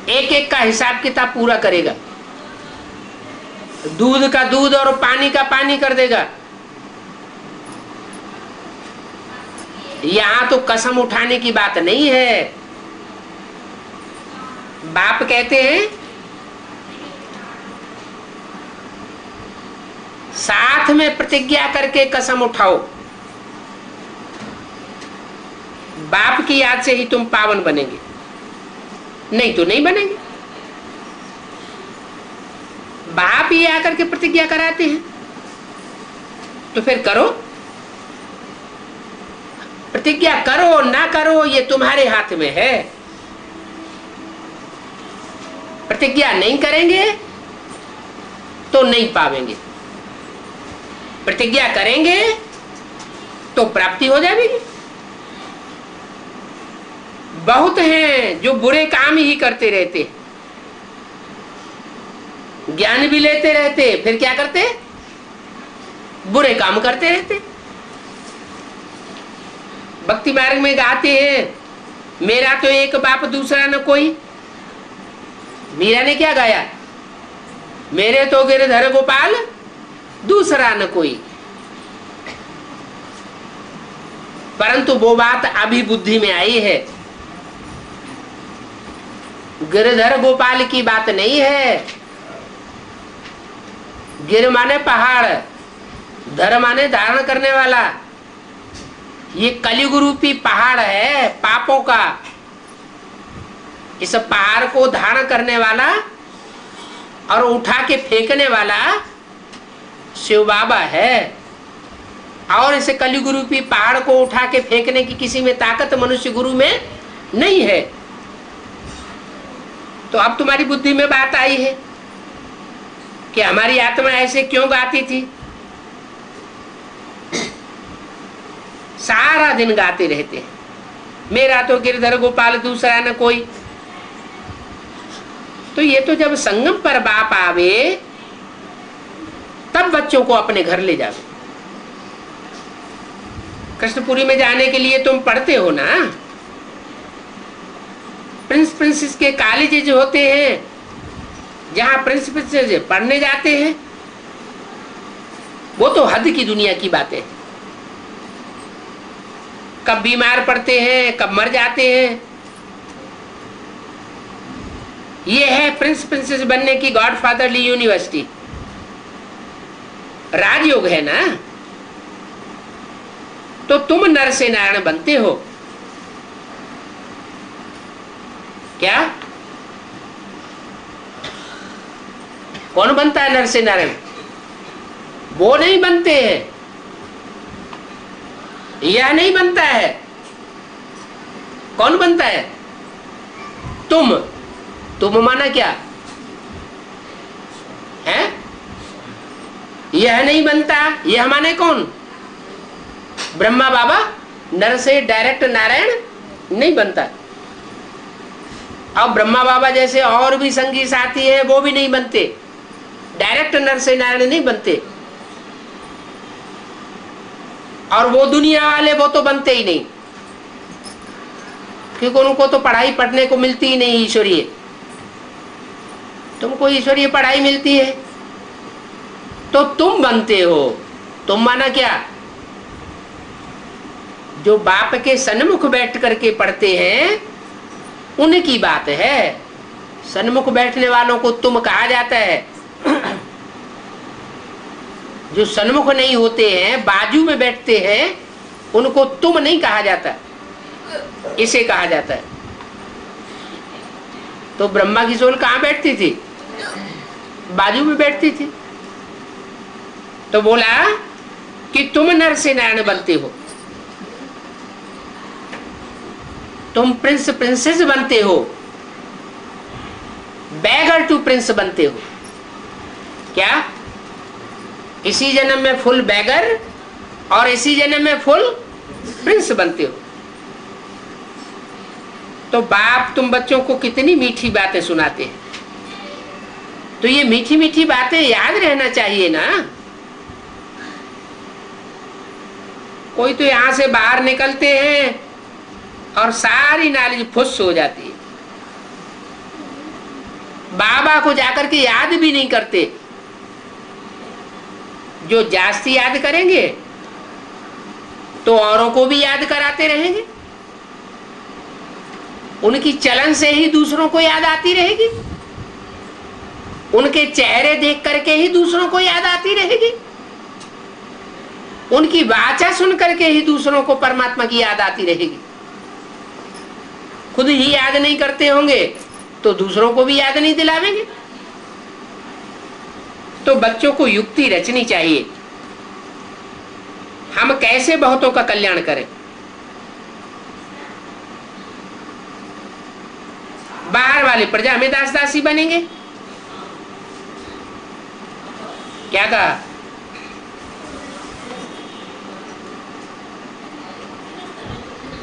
एक एक का हिसाब किताब पूरा करेगा। दूध का दूध और पानी का पानी कर देगा। यहां तो कसम उठाने की बात नहीं है। बाप कहते हैं साथ में प्रतिज्ञा करके कसम उठाओ, बाप की याद से ही तुम पावन बनेंगे, नहीं तो नहीं बनेंगे। बाप ही आकर के प्रतिज्ञा कराते हैं, तो फिर करो, प्रतिज्ञा करो ना करो ये तुम्हारे हाथ में है। प्रतिज्ञा नहीं करेंगे तो नहीं पावेंगे, प्रतिज्ञा करेंगे तो प्राप्ति हो जाएगी। बहुत हैं जो बुरे काम ही करते रहते, ज्ञान भी लेते रहते, फिर क्या करते, बुरे काम करते रहते। भक्ति मार्ग में गाते हैं, मेरा तो एक बाप दूसरा न कोई। मीरा ने क्या गाया, मेरे तो गिरधर गोपाल दूसरा न कोई। परंतु वो बात अभी बुद्धि में आई है, गिरधर गोपाल की बात नहीं है। गिर माने पहाड़, धर माने धारण करने वाला। ये कलियुग रूपी पहाड़ है पापों का, इस पहाड़ को धारण करने वाला और उठा के फेंकने वाला शिव बाबा है। और इस कलियुग रूपी पहाड़ को उठा के फेंकने की किसी में ताकत मनुष्य गुरु में नहीं है। तो अब तुम्हारी बुद्धि में बात आई है कि हमारी आत्मा ऐसे क्यों गाती थी, सारा दिन गाते रहते हैं, मेरा तो गिरधर गोपाल दूसरा न कोई। तो ये तो जब संगम पर बाप आवे तब बच्चों को अपने घर ले जावे। कृष्णपुरी में जाने के लिए तुम पढ़ते हो ना, प्रिंस प्रिंसेस के कॉलेज जो होते हैं, जहां प्रिंस प्रिंसेस पढ़ने जाते हैं, वो तो हद की दुनिया की बातें। कब बीमार पड़ते हैं, कब मर जाते हैं। ये है प्रिंस प्रिंसेस बनने की गॉडफादरली यूनिवर्सिटी, राजयोग है ना। तो तुम नर से नारायण बनते हो क्या? कौन बनता है नर से नारायण? वो नहीं बनते हैं, यह नहीं बनता है। कौन बनता है? तुम माना क्या है? यह नहीं बनता। यह माने कौन? ब्रह्मा बाबा नर से डायरेक्ट नारायण नहीं बनता। अब ब्रह्मा बाबा जैसे और भी संगी साथी हैं, वो भी नहीं बनते, डायरेक्ट नर से नारायण नहीं बनते। और वो दुनिया वाले वो तो बनते ही नहीं, क्योंकि उनको तो पढ़ाई पढ़ने को मिलती ही नहीं ईश्वरीय। तुमको ईश्वरीय पढ़ाई मिलती है तो तुम बनते हो। तुम माना क्या? जो बाप के सन्मुख बैठ करके पढ़ते हैं उनकी बात है। सन्मुख बैठने वालों को तुम कहा जाता है। जो सन्मुख नहीं होते हैं, बाजू में बैठते हैं, उनको तुम नहीं कहा जाता, इसे कहा जाता है। तो ब्रह्मा की सोल कहाँ बैठती थी? बाजू में बैठती थी। तो बोला कि तुम नर से नारायण बनते हो, तुम प्रिंस प्रिंसेस बनते हो, बैगर टू प्रिंस बनते हो। क्या? इसी जन्म में फुल बैगर और इसी जन्म में फुल प्रिंस बनते हो। तो बाप तुम बच्चों को कितनी मीठी बातें सुनाते हैं, तो ये मीठी मीठी बातें याद रहना चाहिए ना। कोई तो यहां से बाहर निकलते हैं और सारी नॉलेज फुस हो जाती है, बाबा को जाकर के याद भी नहीं करते। जो जास्ती याद करेंगे तो औरों को भी याद कराते रहेंगे, उनकी चलन से ही दूसरों को याद आती रहेगी, उनके चेहरे देख करके ही दूसरों को याद आती रहेगी। उनकी वाचा सुन करके ही दूसरों को परमात्मा की याद आती रहेगी। खुद ही याद नहीं करते होंगे तो दूसरों को भी याद नहीं दिलावेंगे। तो बच्चों को युक्ति रचनी चाहिए, हम कैसे बहुतों का कल्याण करें। बाहर वाले प्रजा में दास दासी बनेंगे। क्या कहा?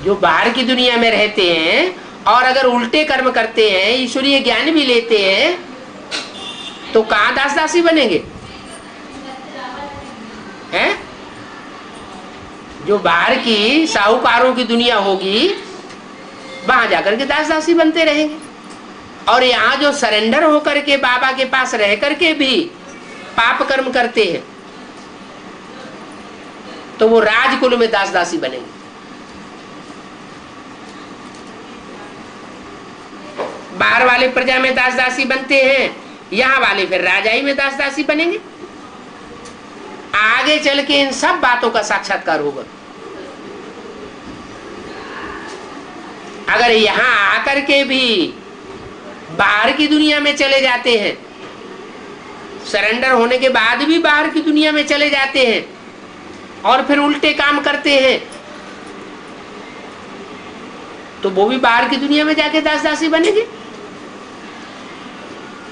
जो बाहर की दुनिया में रहते हैं और अगर उल्टे कर्म करते हैं, ईश्वरीय ज्ञान भी लेते हैं, तो कहां दास दासी बनेंगे? हैं? जो बाहर की साहूकारों की दुनिया होगी वहां जाकर के दास दासी बनते रहेंगे, और यहाँ जो सरेंडर होकर के बाबा के पास रह करके भी पाप कर्म करते हैं तो वो राजकुल में दास दासी बनेंगे। बाहर वाले प्रजा में दास दासी बनते हैं, यहाँ वाले फिर राजाई में दास दासी बनेंगे। आगे चल के इन सब बातों का साक्षात्कार होगा। अगर यहाँ आकर के भी बाहर की दुनिया में चले जाते हैं, सरेंडर होने के बाद भी बाहर की दुनिया में चले जाते हैं और फिर उल्टे काम करते हैं, तो वो भी बाहर की दुनिया में जाके दास दासी बनेंगे,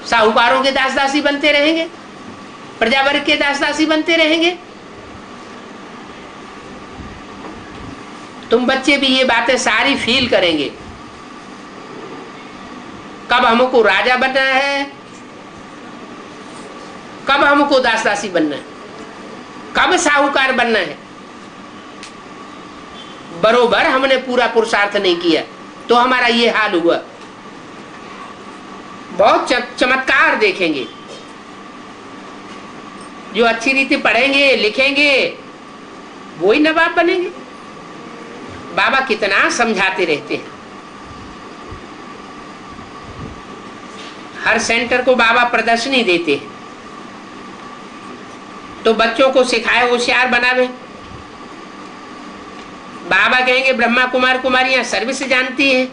साहूकारों के दास दासी बनते रहेंगे, प्रजा वर्ग के दास दासी बनते रहेंगे। तुम बच्चे भी ये बातें सारी फील करेंगे। कब हमको राजा बनना है, कब हमको दास दासी बनना है, कब साहूकार बनना है। बरोबर हमने पूरा पुरुषार्थ नहीं किया तो हमारा ये हाल हुआ। बहुत चमत्कार देखेंगे। जो अच्छी रीति पढ़ेंगे लिखेंगे वही नवाब बनेंगे। बाबा कितना समझाते रहते हैं। हर सेंटर को बाबा प्रदर्शनी देते हैं तो बच्चों को सिखाए होशियार बनावे। बाबा कहेंगे ब्रह्मा कुमार कुमारियां सर्विस जानती हैं,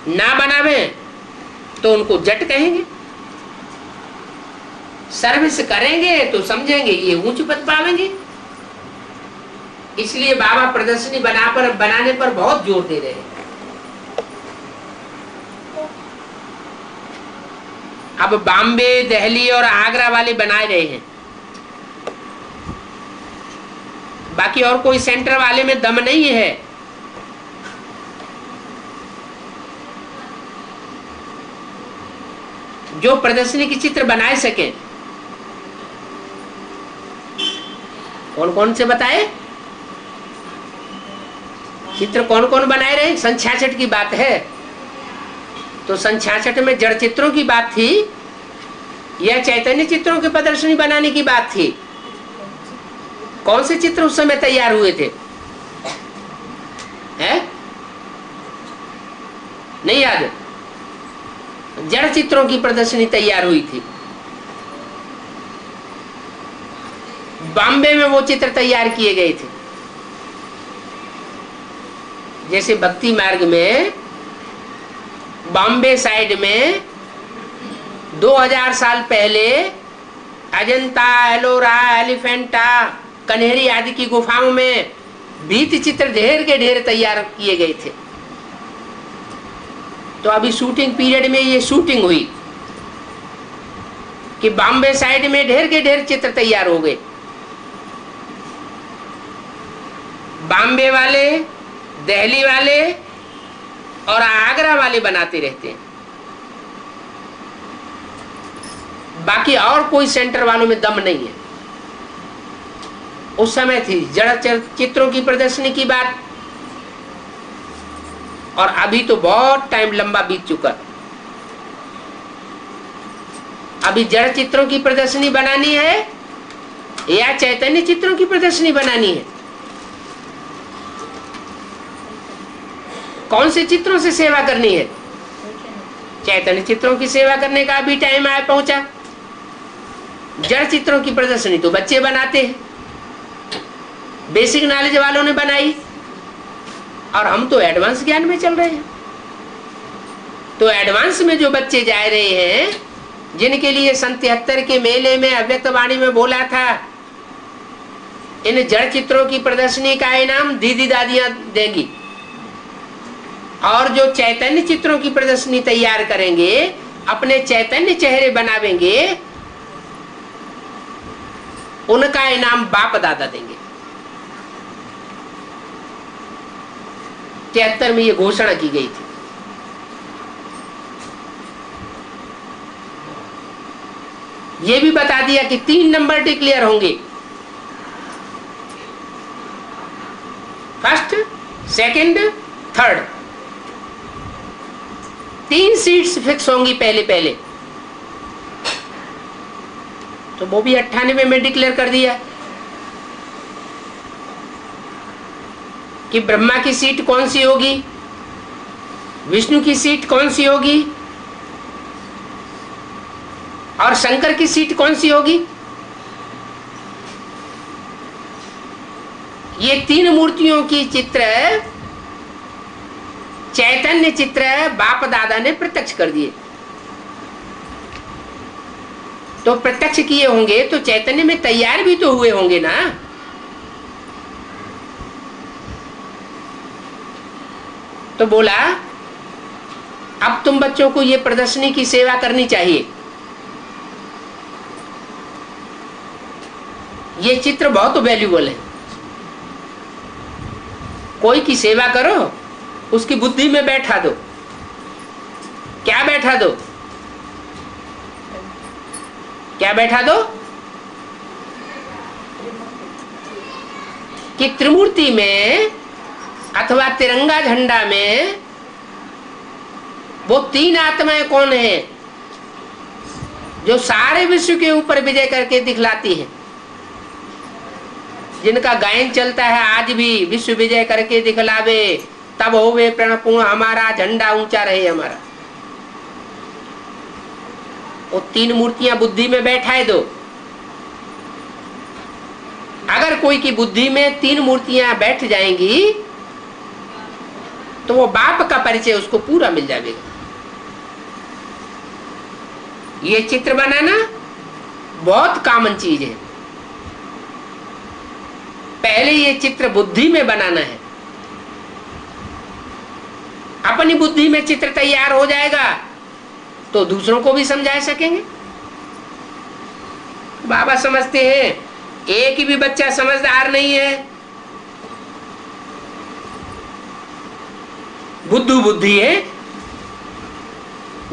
ना बनावे तो उनको जट कहेंगे। सर्विस करेंगे तो समझेंगे ये ऊंच पद पावेंगे। इसलिए बाबा प्रदर्शनी बनाने पर बहुत जोर दे रहे हैं। अब बॉम्बे, दिल्ली और आगरा वाले बनाए रहे हैं, बाकी और कोई सेंटर वाले में दम नहीं है। जो प्रदर्शनी की चित्र बनाए सके। कौन कौन से बताए चित्र? कौन कौन बनाए रहे? सन 66 की बात है तो सन 66 में जड़ चित्रों की बात थी या चैतन्य चित्रों की प्रदर्शनी बनाने की बात थी? कौन से चित्र उस समय तैयार हुए थे? है नहीं याद? जड़ चित्रों की प्रदर्शनी तैयार हुई थी। बॉम्बे में वो चित्र तैयार किए गए थे। जैसे भक्ति मार्ग में बॉम्बे साइड में 2000 साल पहले अजंता, एलोरा, एलिफेंटा, कन्हेरी आदि की गुफाओं में भित्ति चित्र ढेर के ढेर तैयार किए गए थे। तो अभी शूटिंग पीरियड में ये शूटिंग हुई कि बॉम्बे साइड में ढेर के ढेर चित्र तैयार हो गए। बॉम्बे वाले, दिल्ली वाले और आगरा वाले बनाते रहते हैं, बाकी और कोई सेंटर वालों में दम नहीं है। उस समय थी जड़ चित्रों की प्रदर्शनी की बात, और अभी तो बहुत टाइम लंबा बीत चुका। अभी जड़ चित्रों की प्रदर्शनी बनानी है या चैतन्य चित्रों की प्रदर्शनी बनानी है? कौन से चित्रों से सेवा करनी है? चैतन्य चित्रों की सेवा करने का अभी टाइम आया पहुंचा। जड़ चित्रों की प्रदर्शनी तो बच्चे बनाते हैं, बेसिक नॉलेज वालों ने बनाई, और हम तो एडवांस ज्ञान में चल रहे हैं। तो एडवांस में जो बच्चे जा रहे हैं, जिनके लिए सन 73 के मेले में अव्यक्त वाणी में बोला था, इन जड़ चित्रों की प्रदर्शनी का इनाम दीदी दादियां देंगी, और जो चैतन्य चित्रों की प्रदर्शनी तैयार करेंगे, अपने चैतन्य चेहरे बनावेंगे, उनका इनाम बाप दादा देंगे। 73 में ये घोषणा की गई थी। ये भी बता दिया कि 3 नंबर डिक्लेयर होंगे, first, second, third. 3 seats fix होंगी पहले पहले। तो वो भी 98 में डिक्लेयर कर दिया कि ब्रह्मा की सीट कौन सी होगी, विष्णु की सीट कौन सी होगी, और शंकर की सीट कौन सी होगी। ये 3 मूर्तियों की चित्र, चैतन्य चित्र बाप दादा ने प्रत्यक्ष कर दिए। तो प्रत्यक्ष किए होंगे तो चैतन्य में तैयार भी तो हुए होंगे ना। तो बोला अब तुम बच्चों को ये प्रदर्शनी की सेवा करनी चाहिए। ये चित्र बहुत वैल्यूबल है। कोई की सेवा करो, उसकी बुद्धि में बैठा दो। क्या बैठा दो? क्या बैठा दो? कि त्रिमूर्ति में अथवा तिरंगा झंडा में वो 3 आत्माएं कौन है जो सारे विश्व के ऊपर विजय करके दिखलाती है, जिनका गायन चलता है आज भी, विश्व विजय करके दिखलावे तब होवे प्रणपूर्ण हमारा, झंडा ऊंचा रहे हमारा। वो 3 मूर्तियां बुद्धि में बैठाए दो। अगर कोई की बुद्धि में 3 मूर्तियां बैठ जाएंगी तो वो बाप का परिचय उसको पूरा मिल जाएगा। ये चित्र बनाना बहुत कॉमन चीज है। पहले ये चित्र बुद्धि में बनाना है। अपनी बुद्धि में चित्र तैयार हो जाएगा तो दूसरों को भी समझा सकेंगे। बाबा समझते हैं एक भी बच्चा समझदार नहीं है, बुद्धू बुद्धि है।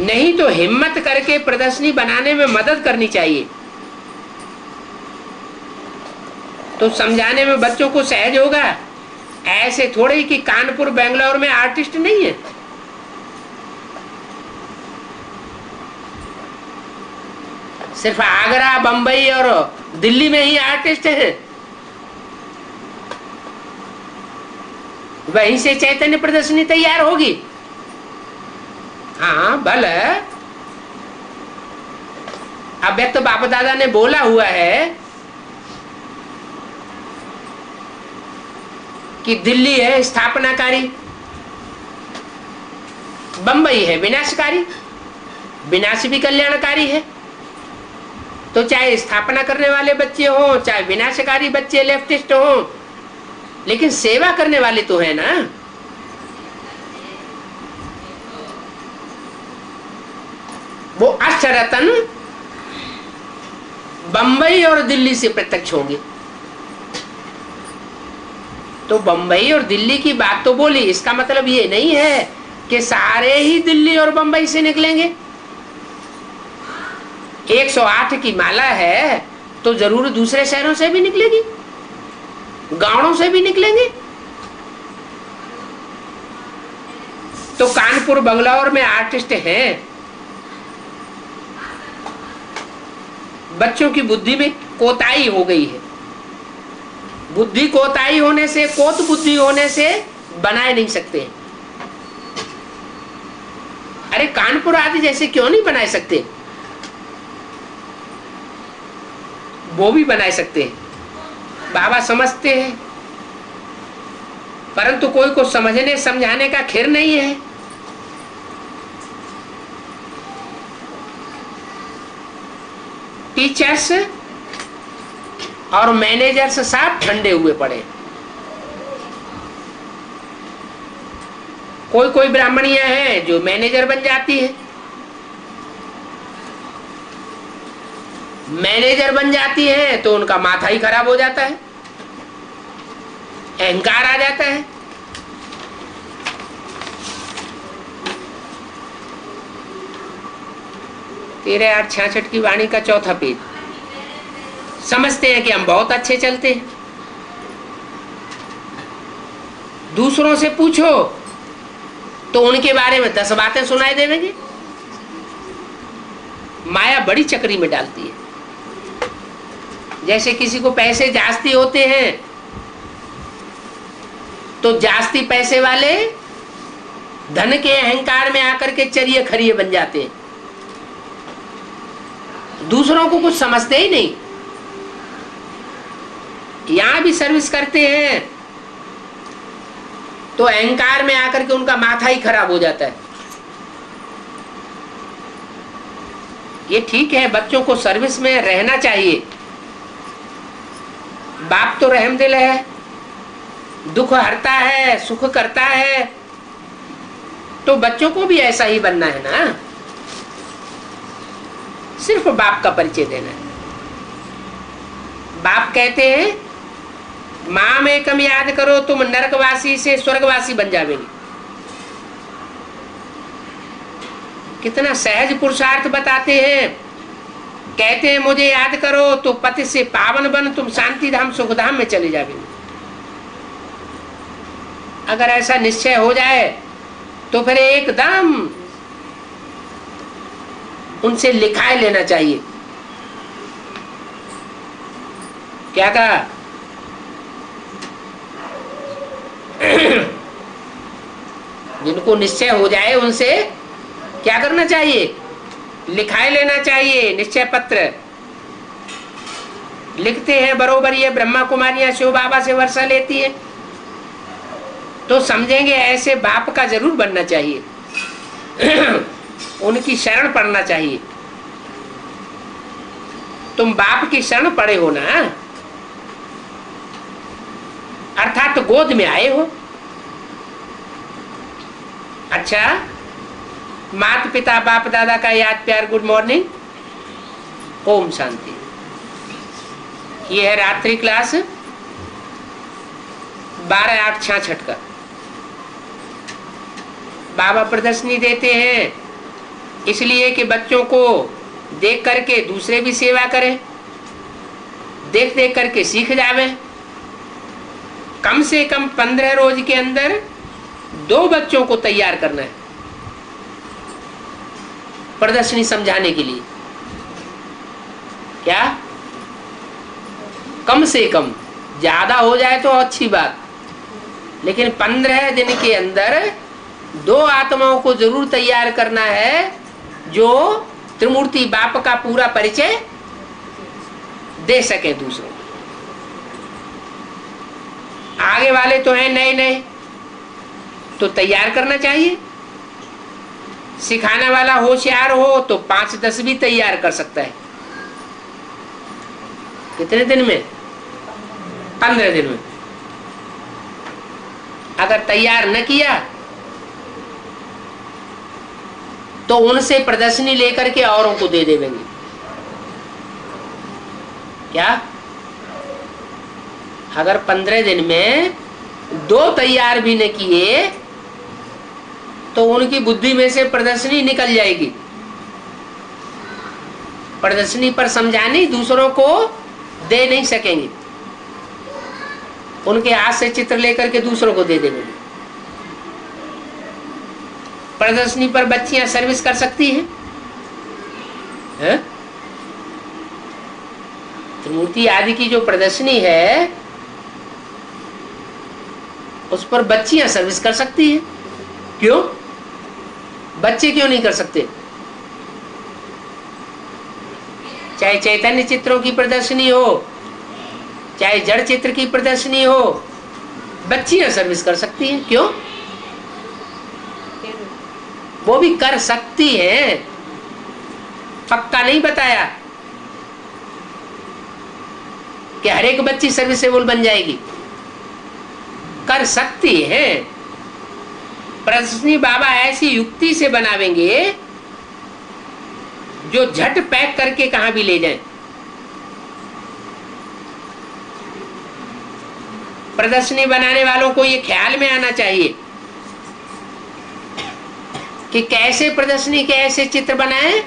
नहीं तो हिम्मत करके प्रदर्शनी बनाने में मदद करनी चाहिए, तो समझाने में बच्चों को सहज होगा। ऐसे थोड़े ही कि कानपुर बेंगलोर में आर्टिस्ट नहीं है, सिर्फ आगरा बंबई और दिल्ली में ही आर्टिस्ट है। वहीं से चैतन्य प्रदर्शनी तैयार होगी। हाँ भले अब तो बाप दादा ने बोला हुआ है कि दिल्ली है स्थापनाकारी, बंबई है विनाशकारी, विनाश भी कल्याणकारी है। तो चाहे स्थापना करने वाले बच्चे हो, चाहे विनाशकारी बच्चे लेफ्टिस्ट हो, लेकिन सेवा करने वाले तो है ना। वो अष्टरत्न बंबई और दिल्ली से प्रत्यक्ष होंगे। तो बंबई और दिल्ली की बात तो बोली, इसका मतलब ये नहीं है कि सारे ही दिल्ली और बंबई से निकलेंगे। 108 की माला है तो जरूर दूसरे शहरों से भी निकलेगी, गांवों से भी निकलेंगे। तो कानपुर बंगलौर में आर्टिस्ट हैं। बच्चों की बुद्धि में कोताही हो गई है। बुद्धि कोताही होने से, कोत बुद्धि होने से बनाए नहीं सकते। अरे कानपुर आदि जैसे क्यों नहीं बनाए सकते? वो भी बना सकते हैं, बाबा समझते हैं, परंतु कोई को समझने समझाने का खैर नहीं है। टीचर्स और मैनेजर्स साथ ठंडे हुए पड़े। कोई कोई ब्राह्मणियां हैं जो मैनेजर बन जाती है, मैनेजर बन जाती है तो उनका माथा ही खराब हो जाता है, अहंकार आ जाता है। तेरे 866 की वाणी का चौथा पेज। समझते हैं कि हम बहुत अच्छे चलते हैं, दूसरों से पूछो तो उनके बारे में 10 बातें सुनाई देंगे। माया बड़ी चक्री में डालती है। जैसे किसी को पैसे जास्ती होते हैं तो जास्ती पैसे वाले धन के अहंकार में आकर के चरिये खरिये बन जाते हैं, दूसरों को कुछ समझते ही नहीं। यहां भी सर्विस करते हैं तो अहंकार में आकर के उनका माथा ही खराब हो जाता है। ये ठीक है, बच्चों को सर्विस में रहना चाहिए। बाप तो रहमदिल है, दुख हरता है, सुख करता है, तो बच्चों को भी ऐसा ही बनना है ना। सिर्फ बाप का परिचय देना है। बाप कहते हैं मां में कम याद करो, तुम नरकवासी से स्वर्गवासी बन जाओगे। कितना सहज पुरुषार्थ बताते हैं। कहते हैं मुझे याद करो तो पति से पावन बन, तुम शांति धाम सुख धाम में चले जाओगे। अगर ऐसा निश्चय हो जाए तो फिर एकदम उनसे लिखाए लेना चाहिए। क्या कहा? जिनको निश्चय हो जाए उनसे क्या करना चाहिए? लिखाए लेना चाहिए। निश्चय पत्र लिखते हैं बरोबर। ये ब्रह्मा कुमारियां शिव बाबा से वर्षा लेती है तो समझेंगे ऐसे बाप का जरूर बनना चाहिए। उनकी शरण पढ़ना चाहिए। तुम बाप की शरण पड़े हो ना, अर्थात तो गोद में आए हो। अच्छा, माता पिता बाप दादा का याद प्यार, गुड मॉर्निंग, ओम शांति। ये है रात्रि क्लास 12/8/66 का। बाबा प्रदर्शनी देते हैं इसलिए कि बच्चों को देख करके दूसरे भी सेवा करें, देख देख करके सीख जावे। कम से कम 15 रोज के अंदर 2 बच्चों को तैयार करना है प्रदर्शनी समझाने के लिए। क्या? कम से कम, ज्यादा हो जाए तो अच्छी बात, लेकिन 15 दिन के अंदर 2 आत्माओं को जरूर तैयार करना है जो त्रिमूर्ति बाप का पूरा परिचय दे सके दूसरों। आगे वाले तो हैं नए नए, तो तैयार करना चाहिए। सिखाने वाला होशियार हो तो 5-10 भी तैयार कर सकता है। कितने दिन में? 15 दिन में। अगर तैयार न किया तो उनसे प्रदर्शनी लेकर के औरों को दे देंगे। क्या? अगर 15 दिन में 2 तैयार भी न किए तो उनकी बुद्धि में से प्रदर्शनी निकल जाएगी। प्रदर्शनी पर समझानी दूसरों को दे नहीं सकेंगे। उनके हाथ से चित्र लेकर के दूसरों को दे देंगे। प्रदर्शनी पर बच्चियां सर्विस कर सकती हैं, है? त्रिमूर्ति आदि की जो प्रदर्शनी है उस पर बच्चियां सर्विस कर सकती हैं। क्यों? बच्चे क्यों नहीं कर सकते? चाहे चैतन्य चित्रों की प्रदर्शनी हो, चाहे जड़ चित्र की प्रदर्शनी हो, बच्चियां सर्विस कर सकती हैं। क्यों? वो भी कर सकती हैं, पक्का नहीं बताया कि हर एक बच्ची सर्विसेबल बन जाएगी, कर सकती है। प्रदर्शनी बाबा ऐसी युक्ति से बनावेंगे जो झट पैक करके कहां भी ले जाएं। प्रदर्शनी बनाने वालों को ये ख्याल में आना चाहिए कि कैसे प्रदर्शनी के ऐसे चित्र बनाएं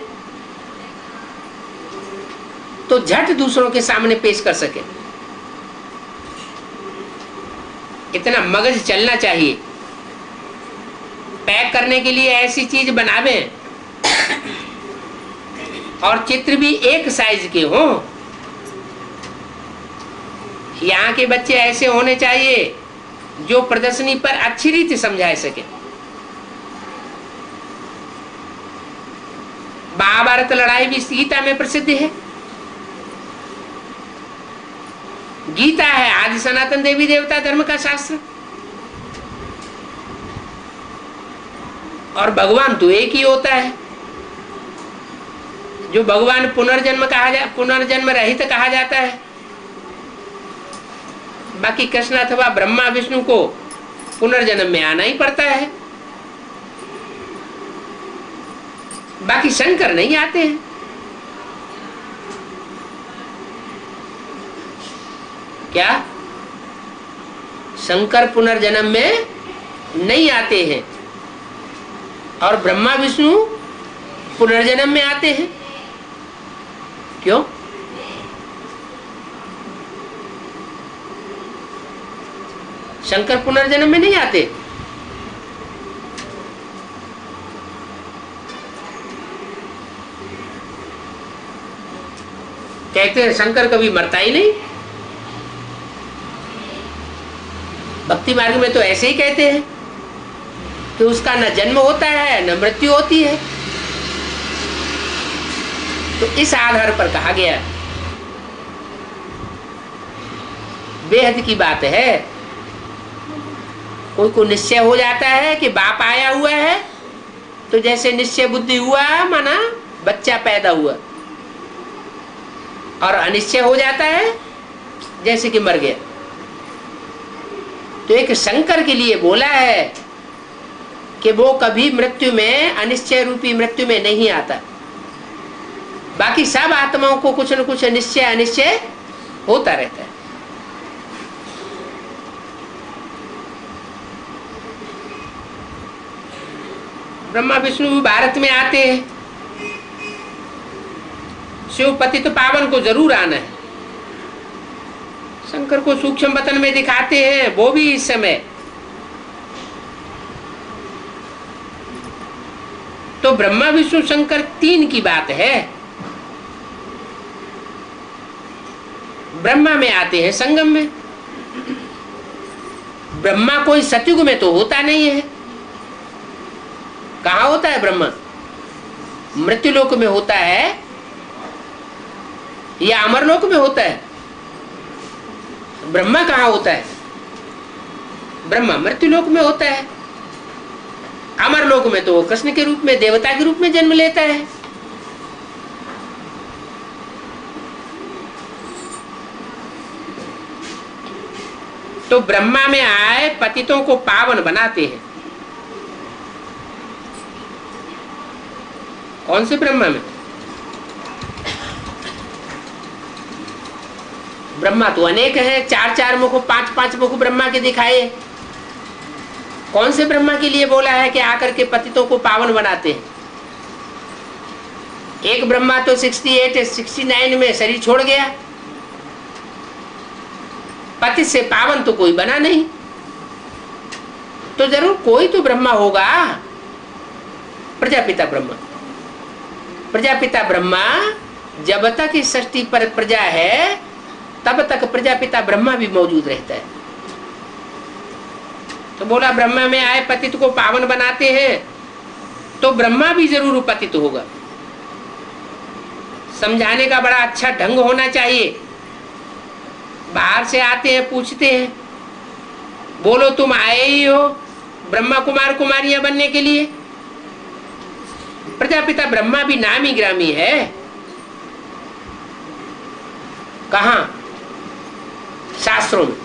तो झट दूसरों के सामने पेश कर सके। इतना मगज चलना चाहिए। पैक करने के लिए ऐसी चीज बनावें और चित्र भी एक साइज के हों। यहाँ के बच्चे ऐसे होने चाहिए जो प्रदर्शनी पर अच्छी रीति समझा सके। महाभारत लड़ाई भी गीता में प्रसिद्ध है। गीता है आदि सनातन देवी देवता धर्म का शास्त्र, और भगवान तो एक ही होता है। जो भगवान पुनर्जन्म रहित कहा जाता है। बाकी कृष्ण अथवा ब्रह्मा विष्णु को पुनर्जन्म में आना ही पड़ता है, बाकी शंकर नहीं आते हैं। क्या शंकर पुनर्जन्म में नहीं आते हैं और ब्रह्मा विष्णु पुनर्जन्म में आते हैं? क्यों? शंकर पुनर्जन्म में नहीं आते। कहते हैं शंकर कभी मरता ही नहीं। भक्ति मार्ग में तो ऐसे ही कहते हैं कि उसका न जन्म होता है न मृत्यु होती है। तो इस आधार पर कहा गया, बेहद की बात है। कोई को निश्चय हो जाता है कि बाप आया हुआ है, तो जैसे निश्चय बुद्धि हुआ माना बच्चा पैदा हुआ, और अनिश्चय हो जाता है जैसे कि मर गया। तो एक शंकर के लिए बोला है कि वो कभी मृत्यु में, अनिश्चय रूपी मृत्यु में नहीं आता। बाकी सब आत्माओं को कुछ न कुछ निश्चय अनिश्चय होता रहता है। ब्रह्मा विष्णु भारत में आते हैं, शिव पतित पावन को जरूर आना है। शंकर को सूक्ष्म वतन में दिखाते हैं, वो भी इस समय। तो ब्रह्मा विष्णु शंकर तीन की बात है। ब्रह्मा में आते हैं संगम में। ब्रह्मा कोई सतयुग में तो होता नहीं है। कहाँ होता है ब्रह्मा? मृत्युलोक में होता है या अमरलोक में होता है? ब्रह्मा कहाँ होता है? ब्रह्मा मृत्युलोक में होता है। अमरलोक में तो वो कृष्ण के रूप में, देवता के रूप में जन्म लेता है। तो ब्रह्मा में आए पतितों को पावन बनाते हैं। कौन से ब्रह्मा में? ब्रह्मा तो अनेक है, चार चार मुख, पांच पांच मुख ब्रह्मा के दिखाए। कौन से ब्रह्मा के लिए बोला है कि आकर के पतितों को पावन बनाते हैं? एक ब्रह्मा तो 68 69 में शरीर छोड़ गया। पति से पावन तो कोई बना नहीं, तो जरूर कोई तो ब्रह्मा होगा। प्रजापिता ब्रह्मा। प्रजापिता ब्रह्मा जब तक इस सृष्टि पर प्रजा है तब तक प्रजापिता ब्रह्मा भी मौजूद रहता है। तो बोला ब्रह्मा में आए पतित को पावन बनाते हैं, तो ब्रह्मा भी जरूर पतित होगा। समझाने का बड़ा अच्छा ढंग होना चाहिए। बाहर से आते हैं, पूछते हैं, बोलो तुम आए ही हो ब्रह्मा कुमार कुमारियां बनने के लिए? प्रजापिता ब्रह्मा भी नामी ग्रामी है। कहा? शास्त्रों में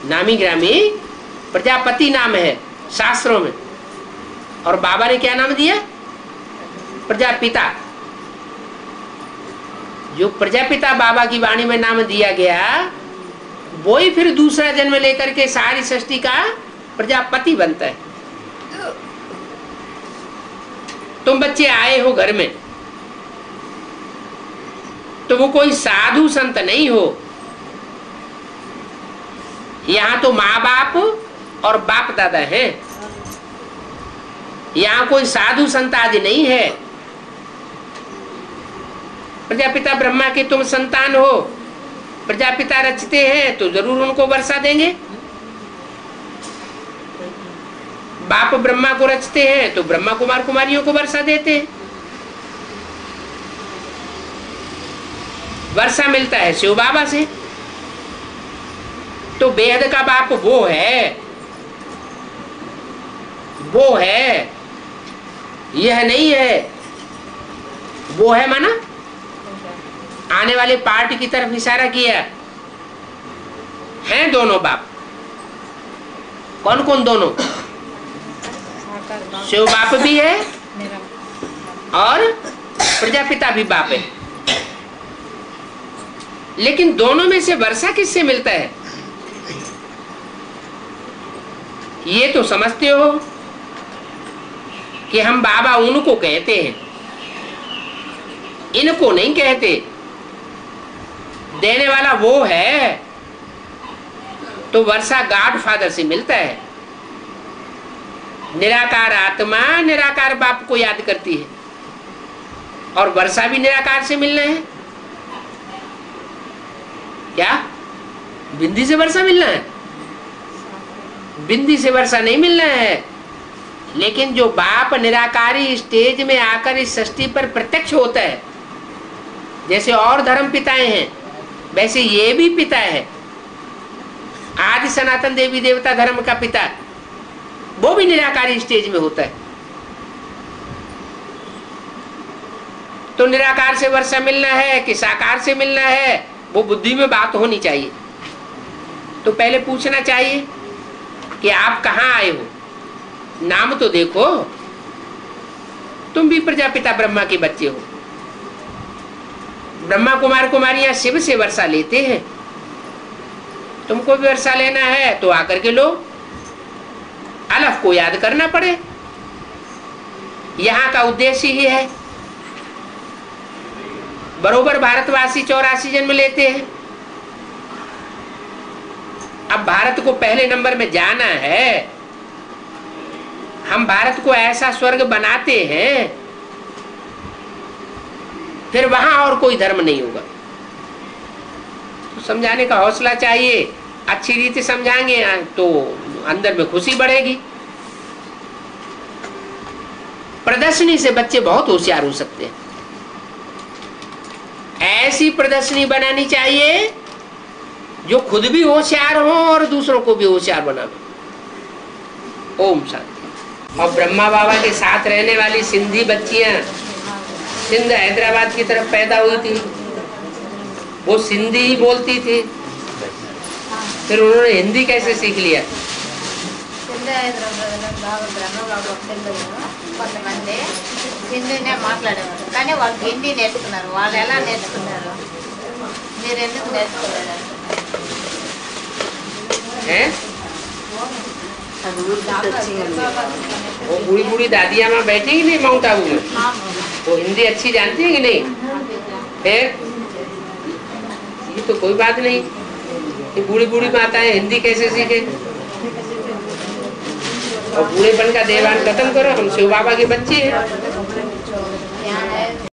नामी ग्रामी प्रजापति नाम है शास्त्रों में। और बाबा ने क्या नाम दिया? प्रजापिता। जो प्रजापिता बाबा की वाणी में नाम दिया गया, वो ही फिर दूसरा जन्म लेकर के सारी सृष्टि का प्रजापति बनता है। तुम बच्चे आए हो घर में, तो वो कोई साधु संत नहीं हो। यहां तो माँ बाप और बाप दादा हैं। यहां कोई साधु संत आदि नहीं है। प्रजापिता ब्रह्मा के तुम संतान हो। प्रजापिता रचते हैं तो जरूर उनको वर्षा देंगे। बाप ब्रह्मा को रचते हैं तो ब्रह्मा कुमार कुमारियों को वर्षा देते हैं। वर्षा मिलता है शिव बाबा से। तो बेहद का बाप वो है, वो है, यह नहीं है। वो है माना आने वाले पार्ट की तरफ इशारा किया। हैं दोनों बाप। कौन कौन दोनों? शिव बाप भी है और प्रजापिता भी बाप है। लेकिन दोनों में से वर्षा किससे मिलता है? ये तो समझते हो कि हम बाबा उनको कहते हैं, इनको नहीं कहते। देने वाला वो है। तो वर्षा गॉड फादर से मिलता है। निराकार आत्मा निराकार बाप को याद करती है और वर्षा भी निराकार से मिलना है। क्या बिंदी से वर्षा मिलना है? बिंदी से वर्षा नहीं मिलना है। लेकिन जो बाप निराकारी स्टेज में आकर इस सृष्टि पर प्रत्यक्ष होता है, जैसे और धर्म पिताएं हैं वैसे ये भी पिता है। आदि सनातन देवी देवता धर्म का पिता वो भी निराकारी स्टेज में होता है। तो निराकार से वर्षा मिलना है कि साकार से मिलना है, वो बुद्धि में बात होनी चाहिए। तो पहले पूछना चाहिए कि आप कहाँ आए हो, नाम तो देखो। तुम भी प्रजापिता ब्रह्मा के बच्चे हो। ब्रह्मा कुमार कुमारियां शिव से वर्षा लेते हैं। तुमको भी वर्षा लेना है तो आकर के लो। अलफ को याद करना पड़े, यहाँ का उद्देश्य ही है। बरोबर भारतवासी 84 जन्म लेते हैं। अब भारत को पहले नंबर में जाना है। हम भारत को ऐसा स्वर्ग बनाते हैं, फिर वहां और कोई धर्म नहीं होगा। तो समझाने का हौसला चाहिए। अच्छी रीति समझाएंगे तो अंदर में खुशी बढ़ेगी। प्रदर्शनी से बच्चे बहुत होशियार हो सकते हैं। ऐसी प्रदर्शनी बनानी चाहिए जो खुद भी होशियार हो और दूसरों को भी होशियार बनावे। ओम शांति। और ब्रह्मा बाबा के साथ रहने वाली सिंधी बच्चियां सिंध हैदराबाद की तरफ पैदा हुई थी। वो सिंधी ही बोलती थी, फिर उन्होंने हिंदी कैसे सीख लिया? కొంతమంది హిందీనే మాట్లాడేవారు, కానీ వాళ్ళు హిందీ నేర్చుకున్నారు. వాళ్ళు ఎలా నేర్చుకున్నారు? మీరు ఎందుకు నేర్చుకోలేదు? वो बूढ़ी बूढ़ी दादियाँ माँ बैठी ही नहीं माउंट आबू में, वो हिंदी अच्छी जानती है कि नहीं? फिर ये तो कोई बात नहीं कि बूढ़ी बूढ़ी माताएं हिंदी कैसे सीखे। और बूढ़ेपन का देवान खत्म करो। हम शिव बाबा के बच्चे हैं।